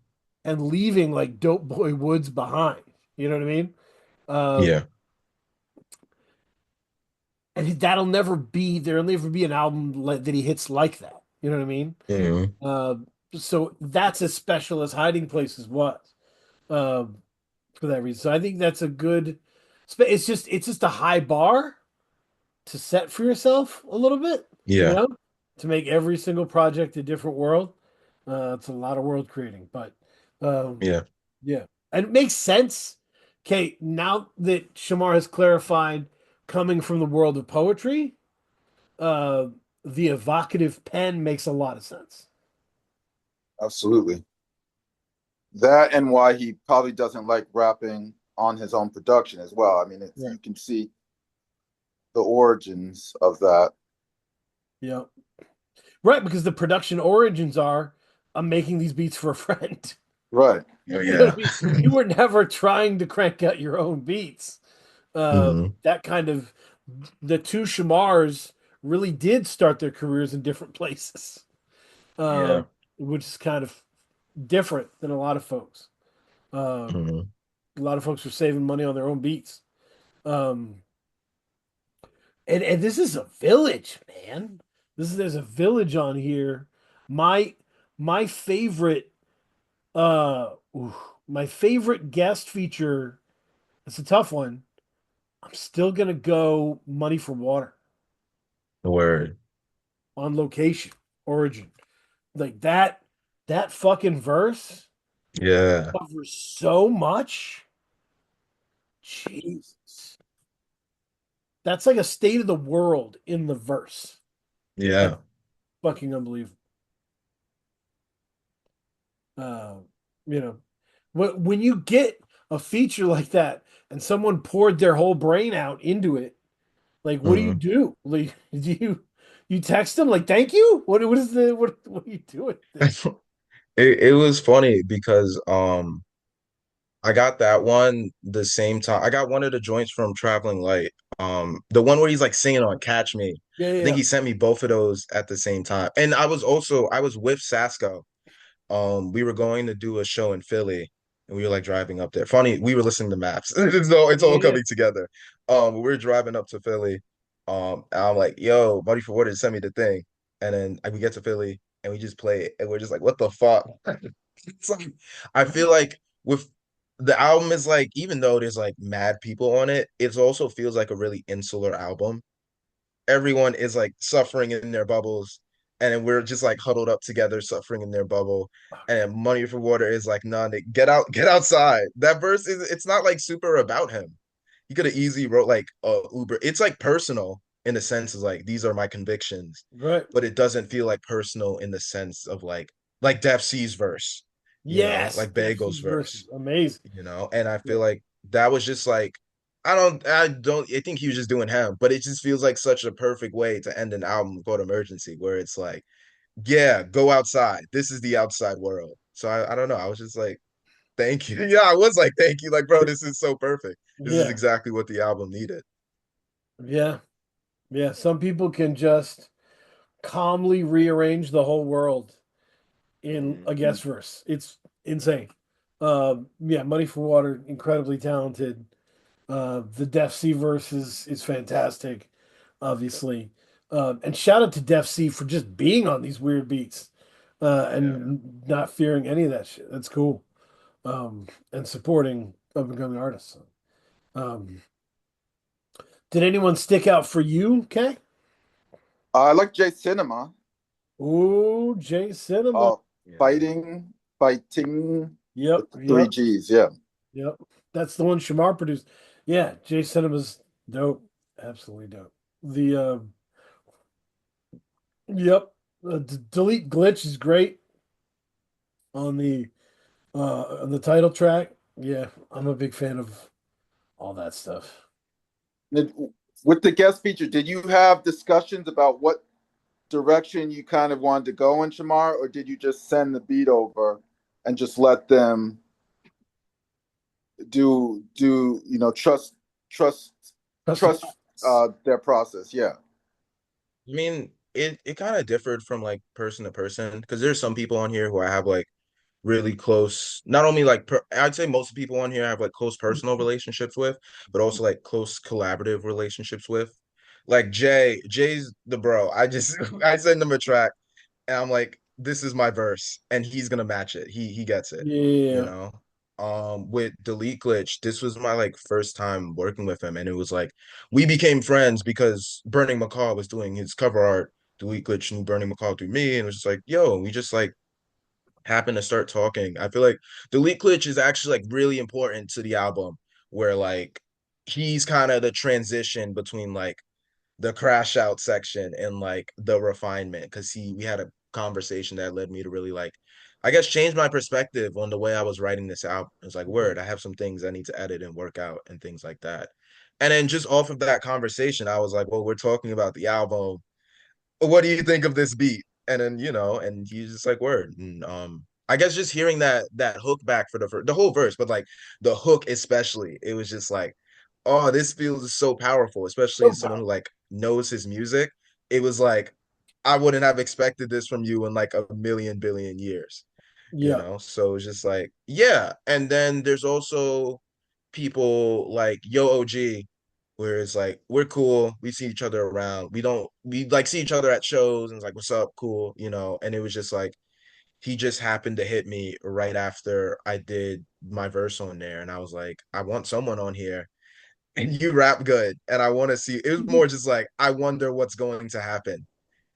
and leaving like Dope Boy Woods behind. You know what I mean? Yeah. And that'll never be there'll never be an album that he hits like that. You know what I mean? Mhm. Uh, so that's as special as Hiding Places was, um, for that reason. So I think that's a good. It's just a high bar to set for yourself a little bit, you Yeah. know, to make every single project a different world. It's a lot of world creating, but um, Yeah. yeah, and it makes sense. Okay, now that Shamar has clarified, coming from the world of poetry, uh, the evocative pen makes a lot of sense. Absolutely. That and why he probably doesn't like rapping on his own production as well. I mean, Right. you can see the origins of that. Yeah. Right, because the production origins are I'm making these beats for a friend. Right. Oh You know what yeah. I mean? You were never trying to crank out your own beats. Hmm. That kind of the two Shamars really did start their careers in different places, uh, Yeah. which is kind of different than a lot of folks. Um, Hmm. a lot of folks are saving money on their own beats. Um, and this is a village, man. There's a village on here. My my favorite ooh, my favorite guest feature, it's a tough one. I'm still gonna go Money for Water Word. on location, origin. Like that fucking verse Yeah. covers so much. Jesus. That's like a state of the world in the verse. That's Yeah. fucking unbelievable. Uh, you know, when you get a feature like that and someone poured their whole brain out into it, like what do you Hmm. do? Like do you text them like thank you? What is the what are you doing with this? It was funny because I got that one the same time. I got one of the joints from Traveling Light. The one where he's like singing on Catch Me. Yeah, yeah, I think yeah. he sent me both of those at the same time. And I was with Sasko. We were going to do a show in Philly and we were like driving up there. Funny, we were listening to maps. It's Yeah, all yeah. coming together. We were driving up to Philly. And I'm like, yo, Buddy for Water sent me the thing. And then we get to Philly and we just play it and we're just like, what the fuck? It's like, I feel like with the album is like, even though there's like mad people on it, it also feels like a really insular album. Everyone is like suffering in their bubbles, and then we're just like huddled up together, suffering in their bubble. And Money for Water is like, none, get out, get outside. That verse is it's not like super about him. He could have easily wrote like Uber. It's like personal in the sense of like these are my convictions, Right. but it doesn't feel like personal in the sense of like Def C's verse, Yes, like Def Bagel's C's verse is verse, amazing. and I Yeah. feel like that was just like I think he was just doing him, but it just feels like such a perfect way to end an album called Emergency, where it's like, yeah, go outside. This is the outside world. So I don't know. I was just like, thank you. Yeah, I was like, thank you. Like, bro, this is so perfect. This is Yeah. exactly what the album needed. Yeah. Yeah. Some people can just calmly rearrange the whole world in a Mhm. guest verse. It's insane. Yeah, Money for Water, incredibly talented. The Def C verse is fantastic, obviously. And shout out to Def C for just being on these weird beats Yeah. and not fearing any of that shit. That's cool. And supporting up and coming artists. Um, did anyone stick out for you, Kay? I like J Cinema. Ooh, Jay Cinema. Uh, Yeah. fighting Yep, with the three yep, G's. Yeah. yep. That's the one Shamar produced. Yeah, Jay Cinema's dope. Absolutely dope. The yep, delete glitch is great on the title track. Yeah, I'm a big fan of all that stuff. Did- With the guest feature, did you have discussions about what direction you kind of wanted to go in Shamar, or did you just send the beat over and just let them do trust Trust the trust process. their process? Yeah. I mean, it kind of differed from like person to person because there's some people on here who I have like really close, not only like I'd say most people on here I have like close personal relationships with, but also like close collaborative relationships with. Like Jay's the bro. I just I send him a track and I'm like, this is my verse, and he's gonna match it. He gets it, you Yeah, know. With Delete Glitch, this was my like first time working with him, and it was like we became friends because Burning McCall was doing his cover art. Delete Glitch knew Burning McCall through me, and it was just like, yo, we just like happen to start talking. I feel like Delete Glitch is actually like really important to the album, where like he's kind of the transition between like the crash out section and like the refinement because we had a conversation that led me to really like I guess change my perspective on the way I was writing this out. It's like yeah, word, I have some things I need to edit and work out and things like that. And then just off of that conversation, I was like, well, we're talking about the album. What do you think of this beat? And then, and he's just like, word. And I guess just hearing that hook back for the whole verse, but like the hook especially, it was just like, oh, this feels so powerful, especially So as someone who like knows his music. It was like I wouldn't have expected this from you in like a million billion years, yeah, So it was just like, yeah. And then there's also people like Yo OG, where it's like we're cool, we see each other around, we like see each other at shows, and it's like, what's up, cool, and it was just like he just happened to hit me right after I did my verse on there, and I was like, I want someone on here, and you rap good, and I want to see. It was more just like, I wonder what's going to happen.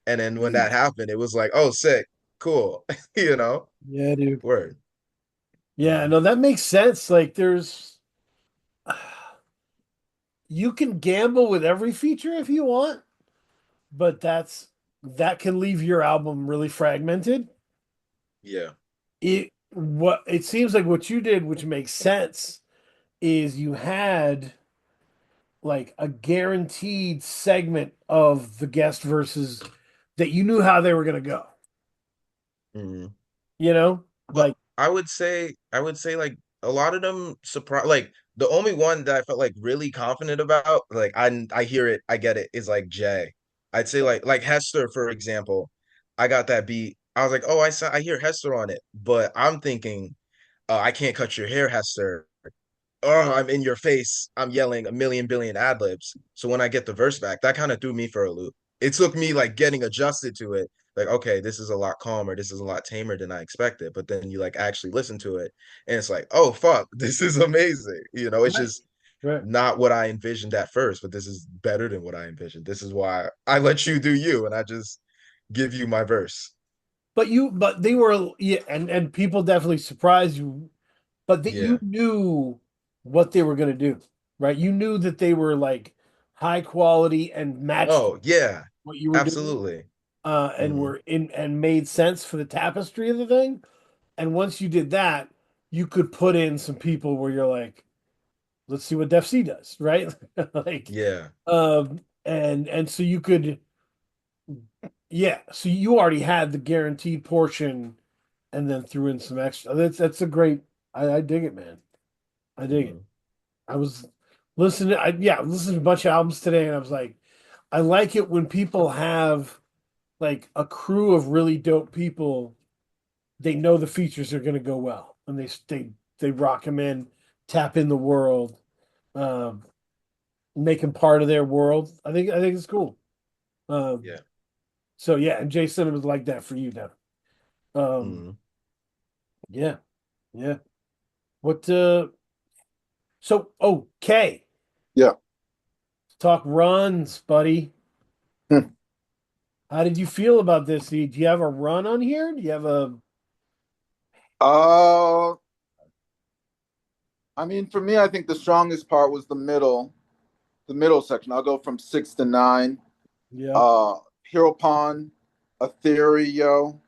And then when that happened, it was like, oh, sick, cool, you know yeah, dude. word. Yeah, Mhm. no, that makes sense. Like, you can gamble with every feature if you want, but that can leave your album really fragmented. Yeah. It seems like what you did, which makes sense, is you had like a guaranteed segment of the guest verses that you knew how they were going to go. Mhm. You know, But like I would say like a lot of them surprise, like the only one that I felt like really confident about, like I hear it, I get it, is like Jay. I'd say like Hester, for example. I got that beat. I was like, oh, I hear Hester on it, but I'm thinking, I can't cut your hair, Hester. Oh, I'm in your face. I'm yelling a million billion ad libs. So when I get the verse back, that kind of threw me for a loop. It took me like getting adjusted to it. Like, okay, this is a lot calmer. This is a lot tamer than I expected. But then you like actually listen to it, and it's like, oh fuck, this is amazing. It's right, just right. not what I envisioned at first, but this is better than what I envisioned. This is why I let you do you, and I just give you my verse. But they were, yeah, and people definitely surprised you, but that you Yeah. knew what they were going to do, right? You knew that they were like high quality and matched Oh yeah, what you were doing, absolutely. and Hmm. were in and made sense for the tapestry of the thing. And once you did that, you could put in some people where you're like, let's see what Def C does, right? Like, Yeah. and so you could, yeah. So you already had the guaranteed portion, and then threw in some extra. That's a great. I dig it, man. I dig it. Hmm. I was listening. I listened to a bunch of albums today, and I was like, I like it when people have like a crew of really dope people. They know the features are going to go well, and they rock them in, tap in the world, um, make them part of their world. I think it's cool. Um, Yeah. so yeah, and Jay Cinnamon was like that for you now. Um, Hmm. yeah, yeah. What? So okay, Yeah. talk runs, buddy. Hmm. How did you feel about this? Do you have a run on here? Do you have a? Uh, I mean, for me, I think the strongest part was the middle section. I'll go from 6 to 9. Yeah, Uh, Hero Pond, a theory, yo.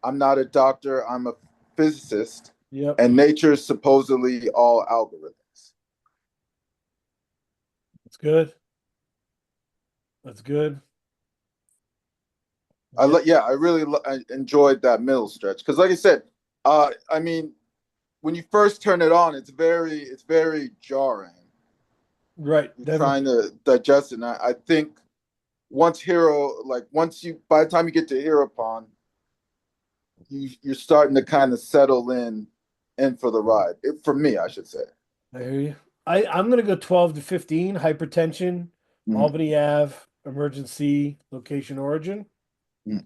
I'm not a doctor. I'm a physicist, yep. and nature's supposedly all algorithms. That's good. That's good. I Yeah, yeah, I enjoyed that middle stretch because, like I said, I mean, when you first turn it on, it's very jarring. right. You're Definitely. trying to digest it. And I think by the time you get to Hero Pond, you're starting to kind of settle in for the ride. For me, I should say. I hear you. I'm gonna go 12 to 15. Hypertension, Mhm. Albany Ave, emergency, location, origin. Mhm.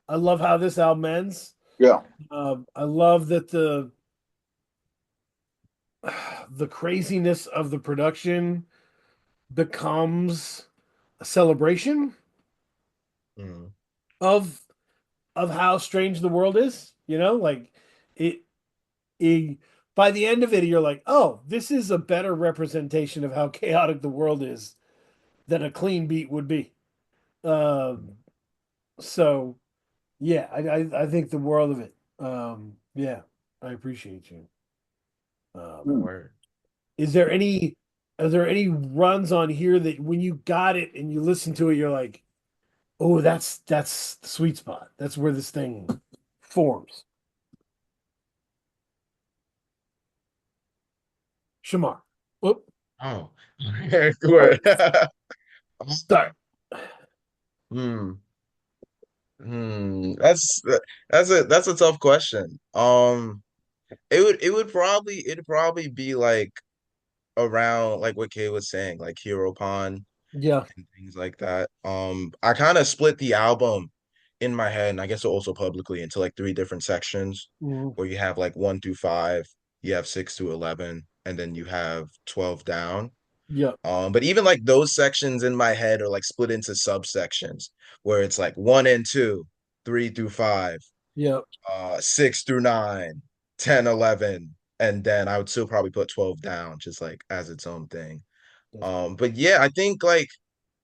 I love how this album ends. Yeah. I love that the craziness of the production becomes a celebration Hmm. of how strange the world is. Like it, it by the end of it, you're like, oh, this is a better representation of how chaotic the world is than a clean beat would be. Um, so yeah, I think the world of it. Yeah, I appreciate you. Um, Mm. Word. is there are there any runs on here that when you got it and you listen to it, you're like, Oh, that's the sweet spot. That's where this thing forms. Shamar. Whoop. Oh, Oh, good. sorry. Hmm. That's a tough question. It'd probably be like around like what Kay was saying, like Hero Pond Yeah. and things like that. I kind of split the album in my head, and I guess also publicly into like three different sections Mhm. where you have like 1 through 5, you have 6 to 11, and then you have 12 down. Yeah. But even like those sections in my head are like split into subsections where it's like 1 and 2, 3 through 5, Yeah. 6 through 9, 10, 11, and then I would still probably put 12 down just like as its own thing. That's cool. But yeah, I think like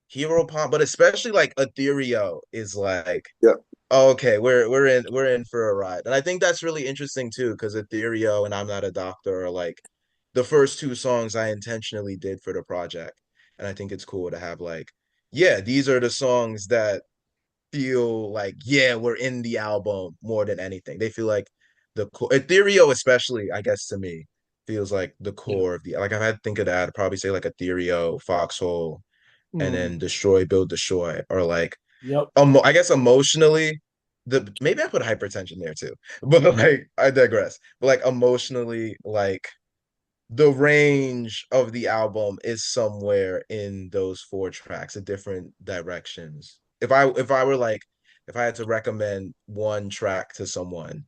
Hero Pop, but especially like Ethereal is like, Yeah. okay, we're in for a ride. And I think that's really interesting too, because Ethereal and I'm Not a Doctor are like the first two songs I intentionally did for the project. And I think it's cool to have like, yeah, these are the songs that feel like, yeah, we're in the album more than anything. They feel like the core, Ethereal especially, I guess to me, feels like the Yeah. core of the, like I've had to think of that. I'd probably say like Ethereal, Foxhole, and then Mhm. Destroy, Build, Destroy, or like Yep. I guess emotionally, the maybe I put hypertension there too, but like I digress. But like emotionally, like the range of the album is somewhere in those four tracks, at different directions. If I were like if I had to recommend one track to someone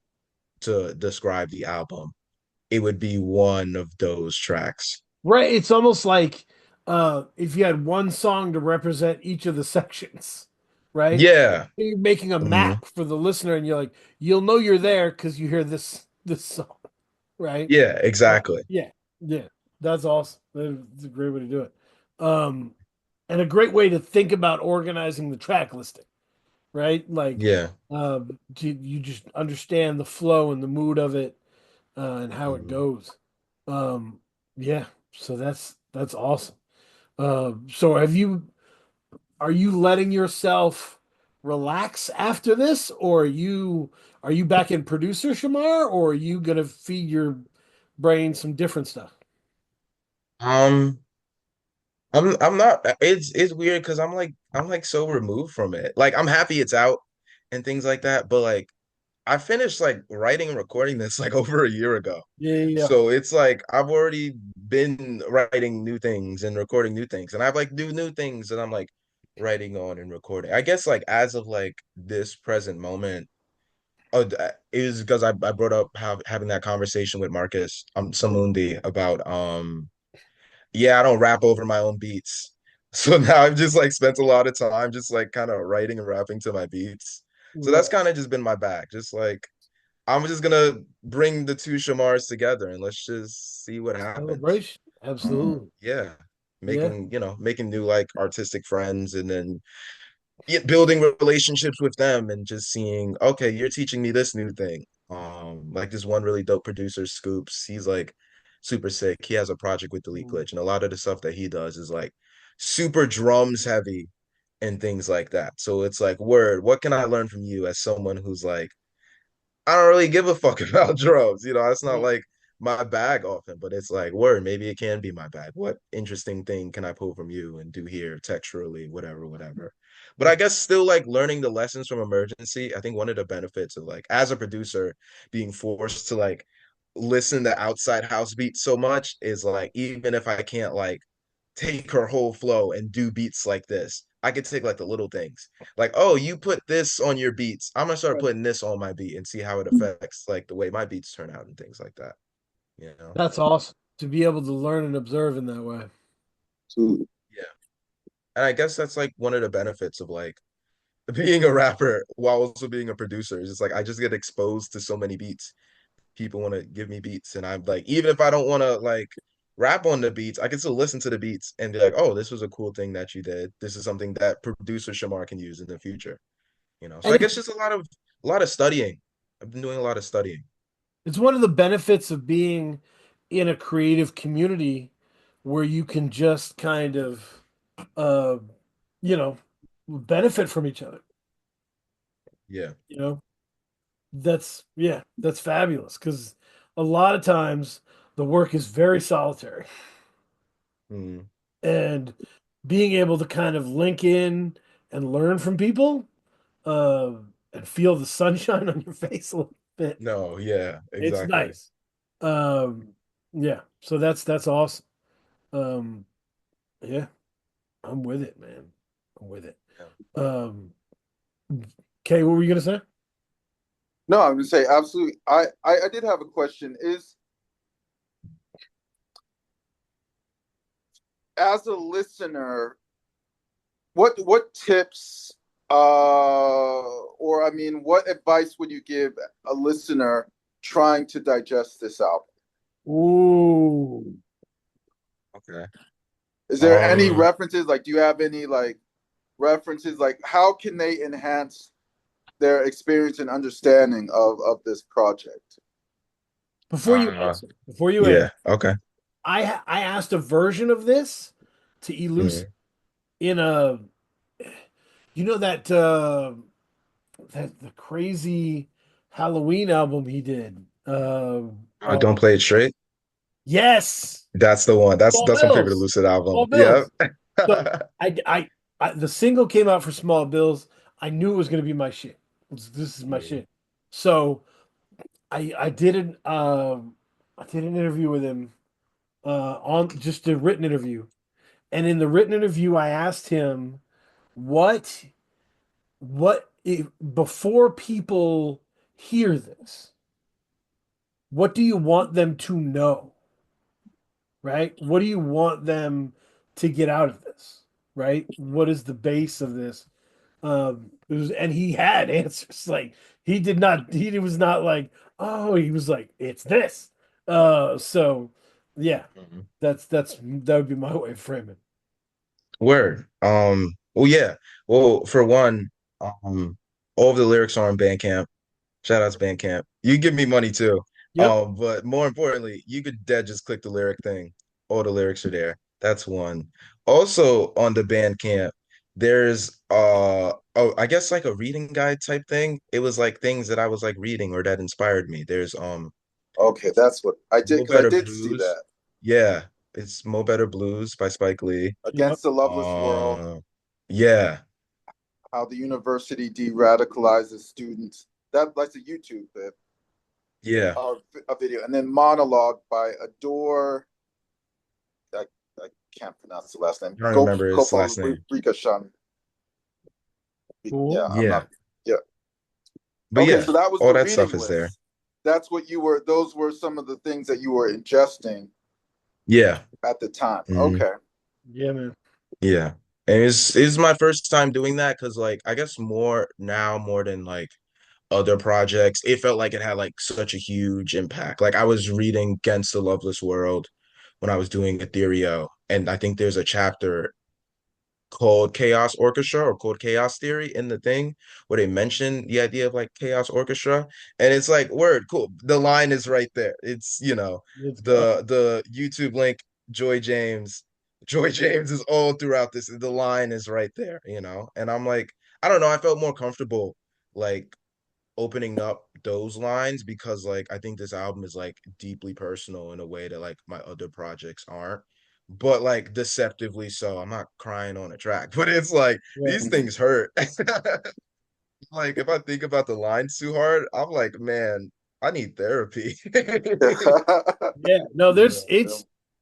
to describe the album, it would be one of those tracks. Right. It's almost like if you had one song to represent each of the sections, right? Yeah. You're making a Mhm. map for the listener, and you're like, you'll know you're there because you hear this song, right? Yeah, exactly. Yeah, yeah, that's awesome. That's a great way to do it. Um, and a great way to think about organizing the track listing, right? Like, Yeah. you just understand the flow and the mood of it, and how it Mhm. goes. Um, yeah, so that's awesome. So are you letting yourself relax after this, or are you back in producer Shamar, or are you gonna feed your brain some different stuff? Um, I'm not it's weird because I'm like so removed from it. Like I'm happy it's out and things like that, but like I finished like writing and recording this like over a year ago. Yeah, yeah, yeah. So it's like I've already been writing new things and recording new things. And I've like new things that I'm like writing on and recording. I guess like as of like this present moment, is because I brought up having that conversation with Marcus Samundi about yeah, I don't rap over my own beats. So now I've just like spent a lot of time just like kind of writing and rapping to my beats. So that's Right. kind of just been my bag. Just like I'm just gonna bring the two Shamars together and let's just see what happens. Celebration. Absolutely. Yeah. Yeah. Making new like artistic friends and then building relationships with them and just seeing, okay, you're teaching me this new thing. Like this one really dope producer, Scoops. He's like super sick. He has a project with Delete Mm. Glitch, and a lot of the stuff that he does is like super drums heavy and things like that. So it's like, word, what can I learn from you as someone who's like I don't really give a fuck about drugs. It's not Right. like my bag often, but it's like, word, maybe it can be my bag. What interesting thing can I pull from you and do here texturally, whatever, whatever. But I That's guess still like learning the lessons from emergency. I think one of the benefits of like as a producer being forced to like listen to outside house beats so much is like even if I can't like take her whole flow and do beats like this. I could take like the little things. Like, oh, you put this on your beats. I'm gonna start right. putting this on my beat and see how it affects like the way my beats turn out and things like that. You know? That's awesome to be able to learn and observe in that way. Absolutely. Yeah. And I guess that's like one of the benefits of like being a rapper while also being a producer. Is it's like I just get exposed to so many beats. People want to give me beats, and I'm like, even if I don't want to like rap on the beats, I can still listen to the beats and be like, oh, this was a cool thing that you did. This is something that producer Shamar can use in the future. So And I guess just a lot of studying. I've been doing a lot of studying. it's one of the benefits of being in a creative community where you can just kind of uh you know benefit from each other. Yeah. You know, that's fabulous because a lot of times the work is very solitary, Mm. and being able to kind of link in and learn from people, uh, and feel the sunshine on your face a little bit. No, yeah, It's exactly. nice. Um, yeah, so that's awesome. Um, yeah, I'm with it, man. I'm with it. Yeah. Um, Kay, what were you gonna say? No, I'm gonna say absolutely. I did have a question. Is as a listener, what tips or I mean, what advice would you give a listener trying to digest this album? Ooh, Okay. Is there any Um, references? Like, do you have any like references? Like, how can they enhance their experience and understanding of this project? uh, before you yeah, answer, okay. I asked a version of this to Elus Mm. in a, you know that that the crazy Halloween album he did. Don't play it straight. Yes, That's the one. Small That's my favorite Bills, Lucid album. Small Yep. Bills. So the single came out for Small Bills. I knew it was going to be my shit. This is my Mm. shit. So I did I did an interview with him, on just a written interview, and in the written interview I asked him what if, before people hear this, what do you want them to know? Right? What do you want them to get out of this? Right? What is the base of this? And he had answers. Like he was not like, oh, he was like, it's this. So yeah, Mhm. that would be my way of framing. Word. Well, yeah. Well, for one, all of the lyrics are on Bandcamp. Shout out to Bandcamp. You give me money too. Yep. But more importantly, you could dead just click the lyric thing. All the lyrics are there. That's one. Also on the Bandcamp, there's oh, I guess like a reading guide type thing. It was like things that I was like reading or that inspired me. There's Okay, that's what I did Mo because I Better did see Blues. that. Yeah, it's Mo Better Blues by Spike Lee. Yep. Against the Loveless World, Uh, yeah, how the university de-radicalizes students. That's a YouTube bit, yeah. a video, and then Monologue by Adore. I, I can't pronounce the last name. I don't Go remember his Kopo last name. Rika Shan. Cool. Yeah, I'm Yeah, not. Yeah. but Okay, yeah, so that was all the that reading stuff is there. list. That's what you were. Those were some of the things that you were ingesting Yeah. at the time. Mhm. Okay. Yeah, man. Yeah. And it's my first time doing that because like I guess more now more than like other projects, it felt like it had like such a huge impact. Like I was reading Against the Loveless World when I was doing Ethereum, and I think there's a chapter called Chaos Orchestra or called Chaos Theory in the thing where they mention the idea of like Chaos Orchestra. And it's like, word, cool. The line is right there. It's, Let's go. the YouTube link, Joy James. Joy James is all throughout this. The line is right there. And I'm like, I don't know, I felt more comfortable like opening up those lines because like I think this album is like deeply personal in a way that like my other projects aren't. But like deceptively so. I'm not crying on a track, but it's like Right. these things hurt. Like if I think about the lines too hard, I'm like, man, I need therapy. Yeah. No, there's Yeah.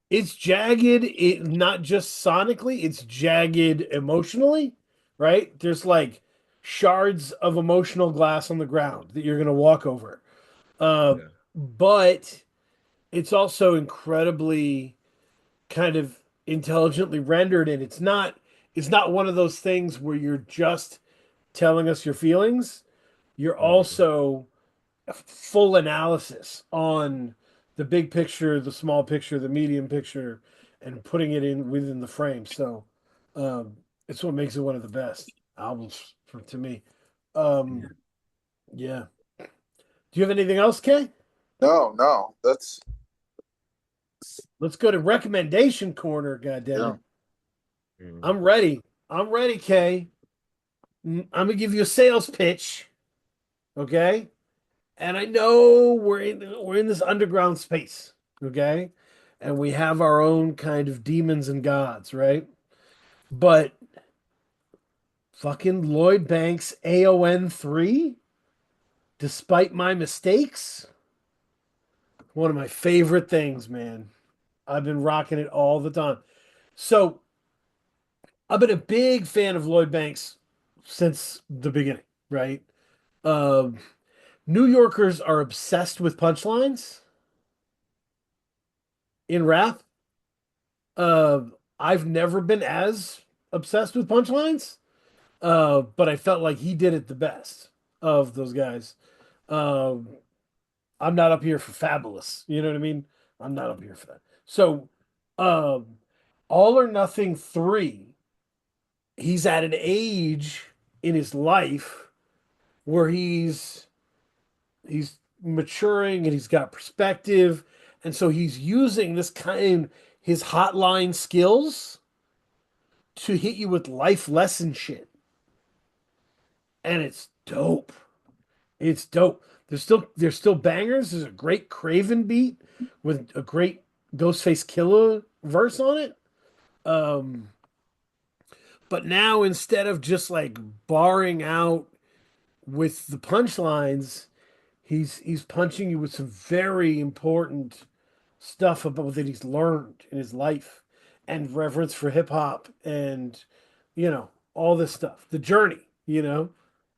it's jagged, not just sonically, it's jagged emotionally, right? There's like shards of emotional glass on the ground that you're gonna walk over. Uh, Yeah. but it's also incredibly kind of intelligently rendered, and it's not one of those things where you're just telling us your feelings. You're Mhm. also full analysis on the big picture, the small picture, the medium picture, and putting it in within the frame. So um, it's what makes it one of the best albums to me. Um, Yeah. yeah. Do you have anything else, Kay? No, no, that's Let's go to recommendation corner. God damn yeah. it! Mhm. I'm ready. I'm ready, Kay. I'm gonna give you a sales pitch, okay? And I know we're in this underground space, okay? And we have our own kind of demons and gods, right? But fucking Lloyd Banks AON 3, despite my mistakes, one of my favorite things, man. I've been rocking it all the time. So I've been a big fan of Lloyd Banks since the beginning, right? Um, New Yorkers are obsessed with punchlines in rap. Uh, I've never been as obsessed with punchlines, but I felt like he did it the best of those guys. Um, I'm not up here for fabulous. You know what I mean? I'm not up here for that. So, um, All or Nothing 3, he's at an age in his life where he's maturing and he's got perspective. And so he's using this kind his hotline skills to hit you with life lesson shit. And it's dope. It's dope. There's still bangers. There's a great Craven beat with a great Ghostface Killer verse on it. Um, but now instead of just like barring out with the punchlines, he's punching you with some very important stuff about that he's learned in his life and reverence for hip hop and all this stuff. The journey.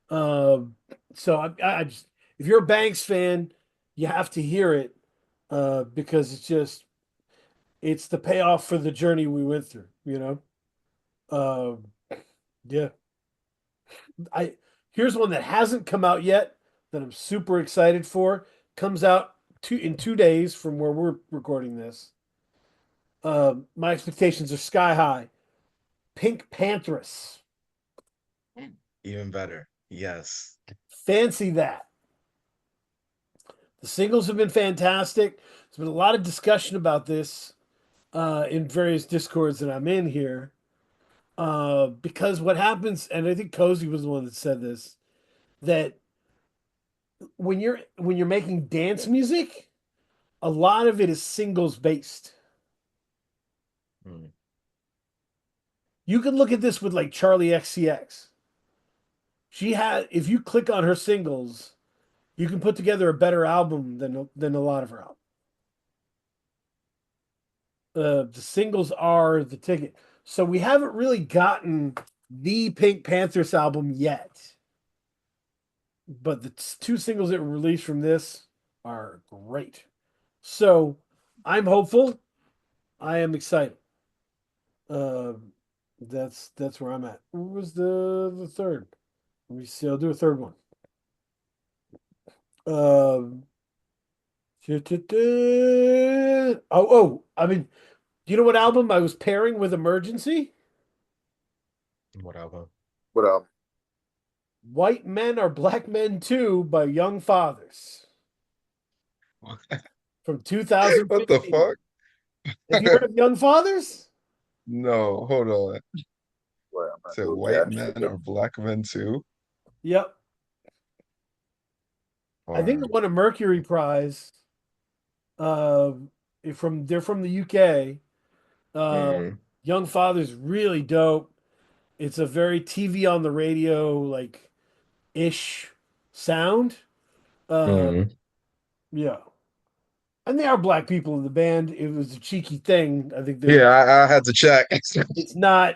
Um, so I just if you're a Banks fan, you have to hear it because it's the payoff for the journey we went through. Um, yeah. I Here's one that hasn't come out yet that I'm super excited for. Comes out in 2 days from where we're recording this. My expectations are sky high. Pink Panthers. Even better. Yes. Fancy that. The singles have been fantastic. There's been a lot of discussion about this in various discords that I'm in here. Because what happens, and I think Cozy was the one that said this, that when you're making dance music, a lot of it is singles based. Mm. You can look at this with like Charlie XCX. If you click on her singles, you can put together a better album than a lot of her albums. The singles are the ticket. So we haven't really gotten the Pink Panthers album yet. But the two singles that were released from this are great. So I'm hopeful. I am excited. Uh, that's where I'm at. What was the third? Let me see. I'll do a third one. Um, I mean, do you know what album I was pairing with Emergency? What album? What up? White Men Are Black Men Too by Young Fathers from What the 2015. fuck? Have you heard of Young Fathers? No, hold on. Wait, I'm gonna So go white catch men it. are black men too? Yep. I think it Or won a Mercury Prize. Uh, they're from the UK. Uh, mm, Young Fathers really dope. It's a very TV on the radio like ish sound. Uh, mm. yeah. And they are black people in the band. It was a cheeky thing. I think Yeah, I had to check. it's not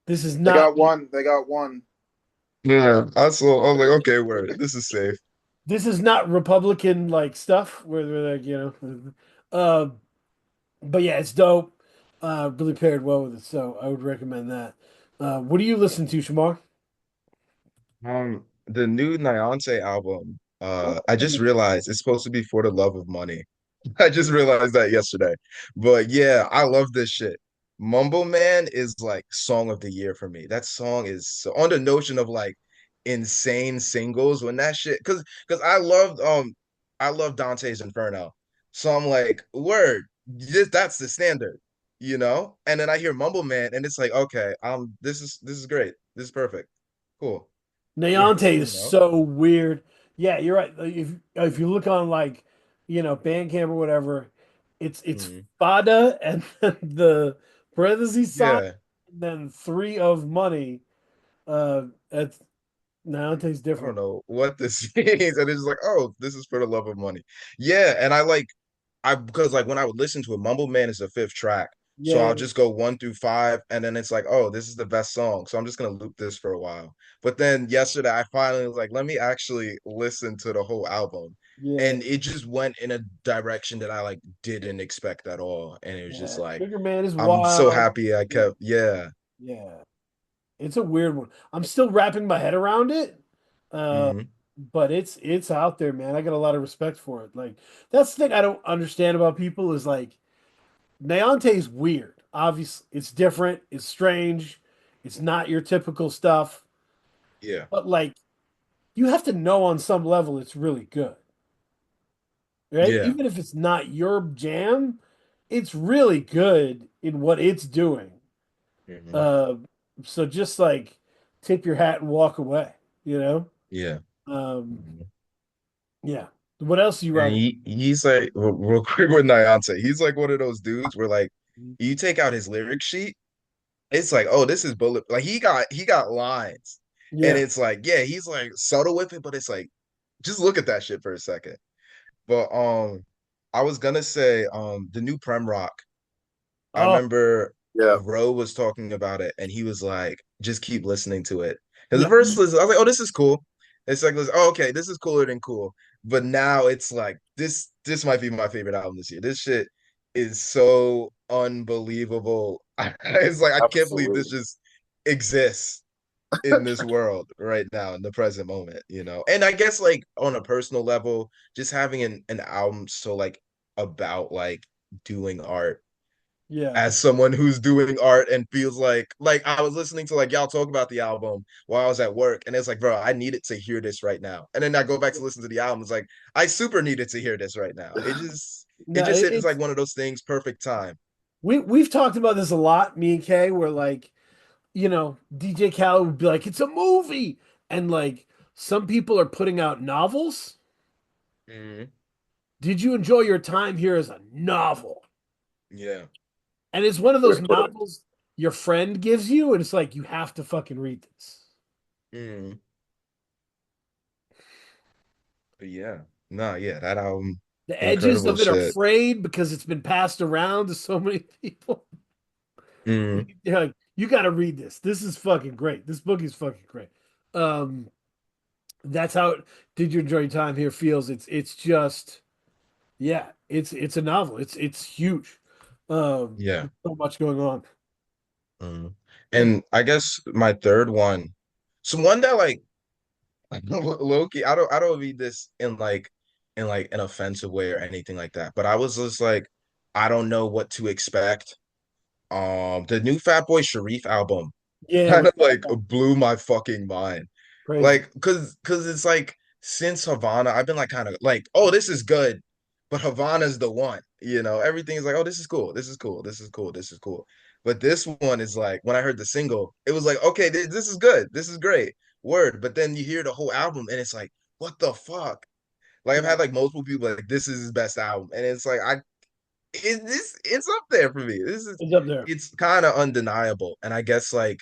this is They not got one. They got one. Yeah, I was like, okay, word, this is safe. this is not Republican like stuff where they're like. Uh but yeah, it's dope. Really paired well with it, so I would recommend that. What do you listen to, Shamar? The new Nayante album, I just Ooh. realized it's supposed to be For the Love of Money. I just realized that yesterday. But yeah, I love this shit. Mumble Man is like song of the year for me. That song is so, on the notion of like insane singles when that shit because I love Dante's Inferno. So I'm like, word, that's the standard, you know? And then I hear Mumble Man and it's like, okay, this is great. This is perfect. Cool. Yeah, Neonte is you know. so weird. Yeah, you're right. Like, if you look on like, Bandcamp or whatever, it's Mm. Fada and then the parentheses sign Yeah. and then three of money. That's Neonte's I don't different. know what this means. And it's just like, oh, this is for the love of money. Yeah, and I because like when I would listen to it, Mumble Man is the fifth track. So Yeah, I'll just go one through five, and then it's like, oh, this is the best song. So I'm just gonna loop this for a while. But then yesterday I finally was like, let me actually listen to the whole album. yeah, And it just went in a direction that I like didn't expect at all. And it was just yeah. like, Trigger Man is I'm so wild. happy I Yeah, kept, yeah. yeah. It's a weird one. I'm still wrapping my head around it. Uh, Hmm. but it's out there, man. I got a lot of respect for it. Like that's the thing I don't understand about people is like Neonte's weird. Obviously, it's different, it's strange, it's not your typical stuff. Yeah. But like you have to know on some level it's really good. Right? Yeah. Even if it's not your jam, it's really good in what it's doing. Hmm. Uh, so just like tip your hat and walk away, you know? Yeah. Um, Mhm. yeah. What else are you And rocking? he's like real quick with Nyanse. He's like one of those dudes where like you take out his lyric sheet, it's like, oh, this is bullet. Like he got lines. And Yeah. it's like, yeah, he's like subtle with it, but it's like, just look at that shit for a second. But I was gonna say the new Prem Rock. I Oh, remember Yeah, Ro was talking about it, and he was like, "Just keep listening to it." Because the yeah. first listen, I was like, "Oh, this is cool." It's like, oh, okay, this is cooler than cool. But now it's like this might be my favorite album this year. This shit is so unbelievable. It's like I can't believe this absolutely. just exists in this world right now in the present moment, you know. And I guess like on a personal level, just having an album so like about like doing art Yeah. as someone who's doing art and feels like I was listening to like y'all talk about the album while I was at work and it's like bro I needed to hear this right now and then I go back to listen to the album it's like I super needed to hear this right now it No, just it, hits like it's one of those things perfect time. we've talked about this a lot, me and Kay, where like, DJ Khaled would be like, it's a movie. And like some people are putting out novels. Mhm. Did you enjoy your time here as a novel? Yeah. And it's one of those Great put it. novels your friend gives you, and it's like you have to fucking read this. Mhm. But yeah, no, yeah, that album, The edges incredible of it are shit. frayed because it's been passed around to so many people. Mhm. You're like, you got to read this. This is fucking great. This book is fucking great. Um, that's how Did You Enjoy Your Time Here feels. It's just it's a novel. It's huge. Yeah. There's so much going on. Mhm. And I guess my third one, so one that like Loki, I don't read this in like an offensive way or anything like that. But I was just like, I don't know what to expect. The new Fat Boy Sharif album Yeah, kind with of that like one. blew my fucking mind. Crazy. Like, cause it's like since Havana, I've been like kind of like, oh, this is good, but Havana's the one, you know. Everything's like, oh, this is cool, this is cool, this is cool, this is cool. But this one is like when I heard the single, it was like, okay, this is good, this is great, word. But then you hear the whole album, and it's like, what the fuck? Like I've Yeah, had like multiple people like, this is his best album, and it's like it's up there for me. it's up there. It's kind of undeniable, and I guess like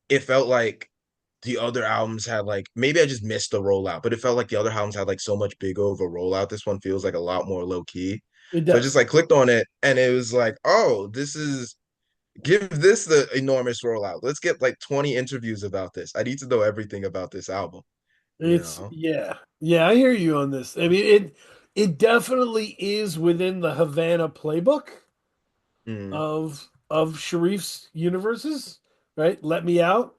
it felt like the other albums had like maybe I just missed the rollout, but it felt like the other albums had like so much bigger of a rollout. This one feels like a lot more low key. It So I just does. like clicked on it and it was like, oh, this is give this the enormous rollout. Let's get like 20 interviews about this. I need to know everything about this album, you It's know? yeah. Yeah, I hear you on this. I mean, it definitely is within the Havana playbook Mm, of Sharif's universes, right? Let Me Out.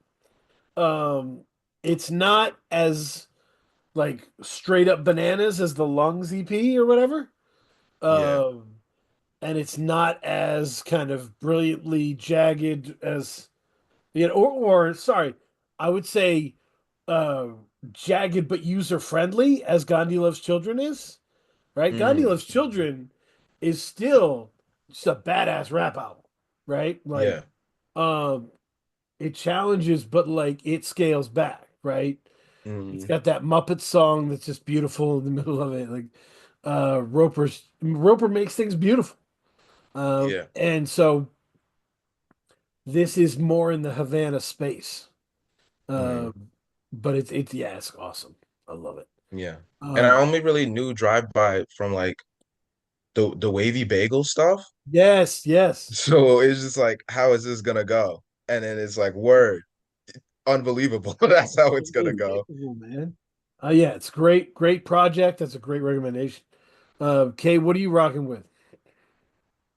Um, it's not as like straight up bananas as the Lungs EP or whatever. yeah, Um, and it's not as kind of brilliantly jagged as or sorry, I would say uh jagged but user friendly as Gandhi Loves Children is, right? Gandhi mm, Loves Children is still just a badass rap album, right? Like yeah, um it challenges, but like it scales back, right? It's Mm, got that Muppet song that's just beautiful in the middle of it. Like Roper makes things beautiful. yeah. And so this is more in the Havana space. Mm, Um, but it's yeah, it's awesome. I love it. yeah. And I Um, only really knew Drive By from like the wavy bagel stuff. yes, yes. So it's just like, how is this gonna go? And then it's like, word, unbelievable. That's how it's gonna go. Unbelievable, man. Yeah, it's great, great project. That's a great recommendation. Kay, what are you rocking with?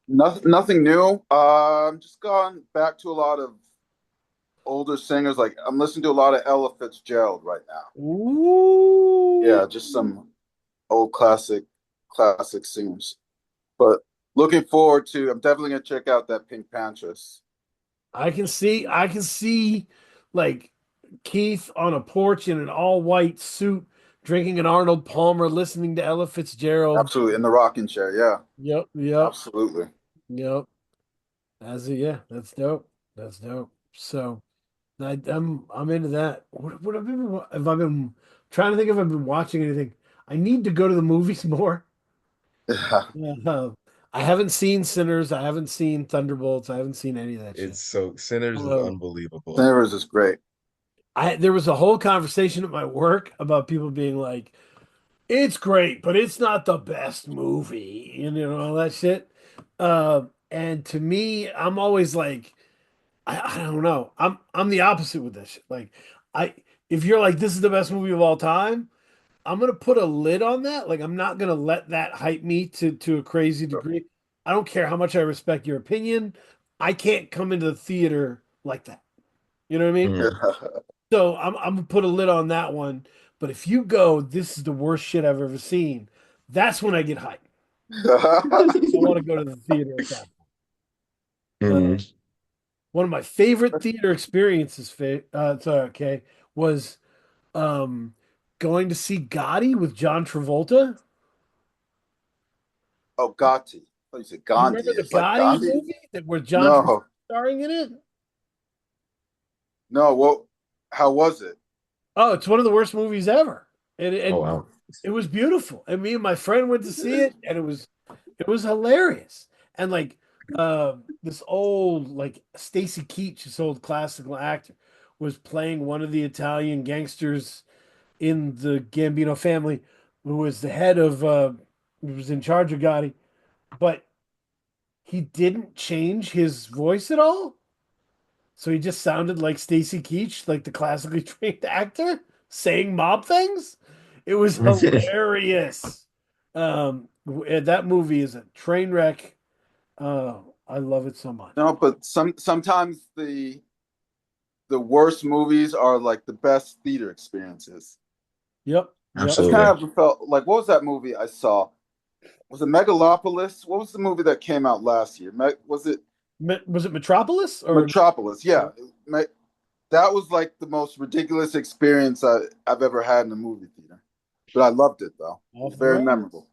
Nothing new. I'm just gone back to a lot of older singers. Like I'm listening to a lot of Ella Fitzgerald right now. Ooh, Yeah, just some old classic singers. But looking forward to. I'm definitely gonna check out that Pink Panthers. I can see like Keith on a porch in an all white suit, drinking an Arnold Palmer, listening to Ella Fitzgerald. Absolutely in the rocking chair. Yeah, Yep, yep, absolutely. yep. Yeah, that's dope. That's dope. So I'm into that. What have I been trying to think if I've been watching anything? I need to go to the movies more. Uh, I haven't seen Sinners. I haven't seen Thunderbolts. I haven't seen any of that shit. It's so Sinners is Although unbelievable. Singers is great. there was a whole conversation at my work about people being like, "It's great, but it's not the best movie," and you know all that shit. And to me, I'm always like, I don't know. I'm the opposite with this shit. Like, I if you're like, this is the best movie of all time, I'm gonna put a lid on that. Like, I'm not gonna let that hype me to a crazy degree. I don't care how much I respect your opinion. I can't come into the theater like that. You know what I mean? Mm. So I'm gonna put a lid on that one. But if you go, this is the worst shit I've ever seen. That's when I get hyped. I want to go to the theater at that. Mm. Uh, One of my favorite theater experiences, sorry, okay, was um, going to see Gotti with John Travolta. Oh, Gotti. Oh, you said You Gandhi. remember the It's like Gotti Gandhi. movie that where John Travolta No, starring in it? no. What? How was it? Oh, it's one of the worst movies ever. Oh And wow. it was beautiful. And me and my friend went to see it, and it was hilarious. And like this old like Stacy Keach, this old classical actor, was playing one of the Italian gangsters in the Gambino family, who was the head of who was in charge of Gotti, but he didn't change his voice at all. So he just sounded like Stacy Keach, like the classically trained actor, saying mob things. It was hilarious. That movie is a train wreck. I love it so much. No, but sometimes the worst movies are like the best theater experiences. Yep, yep. That's Absolutely. kind of felt like what was that movie I saw? Was it Megalopolis? What was the movie that came out last year? Was it Was it Metropolis or Metropolis? Yeah, that was like the most ridiculous experience I've ever had in a movie theater. But I loved it though. It was Off the very Rails? memorable.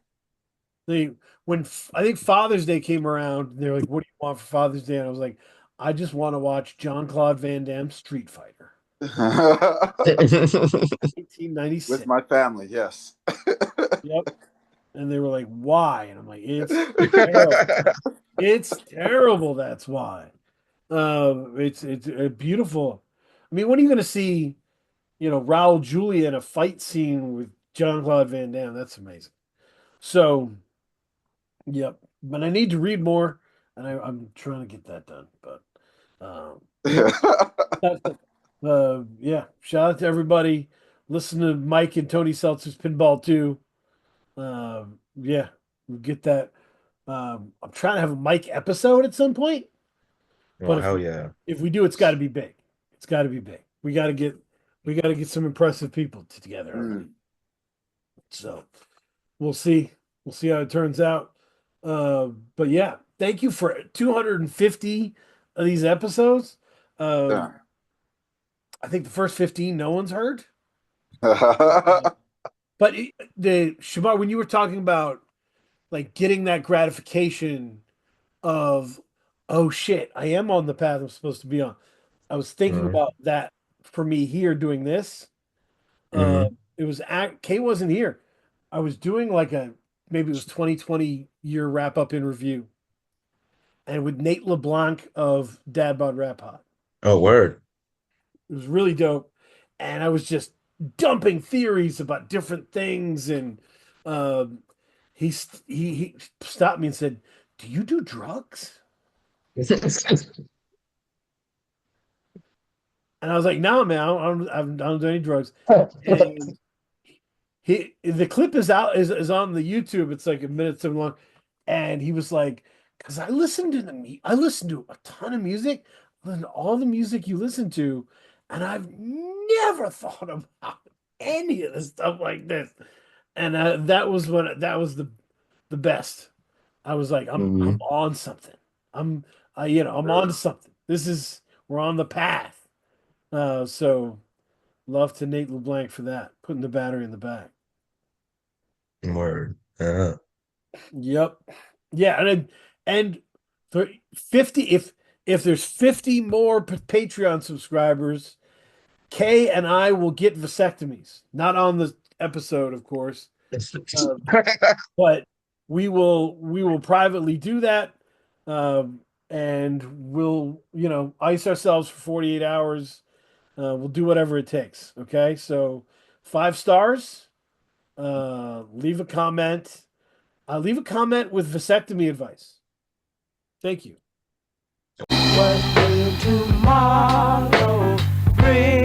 I think Father's Day came around, they're like, "What do you want for Father's Day?" And I was like, "I just want to watch John Claude Van Damme Street Fighter, With 1996." my family, yes. Yep. And they were like, "Why?" And I'm like, "It's terrible. It's terrible. That's why." It's beautiful. I mean, when are you going to see, Raul Julia in a fight scene with John Claude Van Damme? That's amazing. So, yep. But I need to read more, and I'm trying to get that done. But yeah, yeah. Shout out to everybody. Listen to Mike and Tony Seltzer's Pinball too. Yeah, we'll get that. I'm trying to have a Mike episode at some point, Oh but if hell yeah. if we do, it's got to be big. It's got to be big. We got to get some impressive people together on that. Mm, So we'll see. We'll see how it turns out. But yeah, thank you for 250 of these episodes. yeah. I think the first 15 no one's heard. Uh, but the Shamar, when you were talking about like getting that gratification of, oh shit, I am on the path I'm supposed to be on. I was thinking Mhm. about that for me here doing this. Mhm. It was Kay wasn't here. I was doing like maybe it was 2020 year wrap up in review, and with Nate LeBlanc of Dad Bod Rap Pod. Oh, word. It was really dope, and I was just dumping theories about different things, and um, he stopped me and said, "Do you do drugs?" And I was like, "No, man, I don't do any drugs." And the clip is out is on the YouTube. It's like a minute so long, and he was like, "Because I listen to a ton of music, I listen to all the music you listen to, and I've never thought about any of the stuff like this." And that was the best. I was like, I'm Mhm. on something. I'm I'm on to something. We're on the path. So love to Nate LeBlanc for that, putting the battery in the back. Word. Yeah. Yep. Yeah, and for 50 if there's 50 more Patreon subscribers, Kay and I will get vasectomies. Not on the episode, of course. But we will privately do that. And we'll, ice ourselves for 48 hours. We'll do whatever it takes. Okay. So 5 stars. Leave a comment. Leave a comment with vasectomy advice. Thank you. What will tomorrow bring?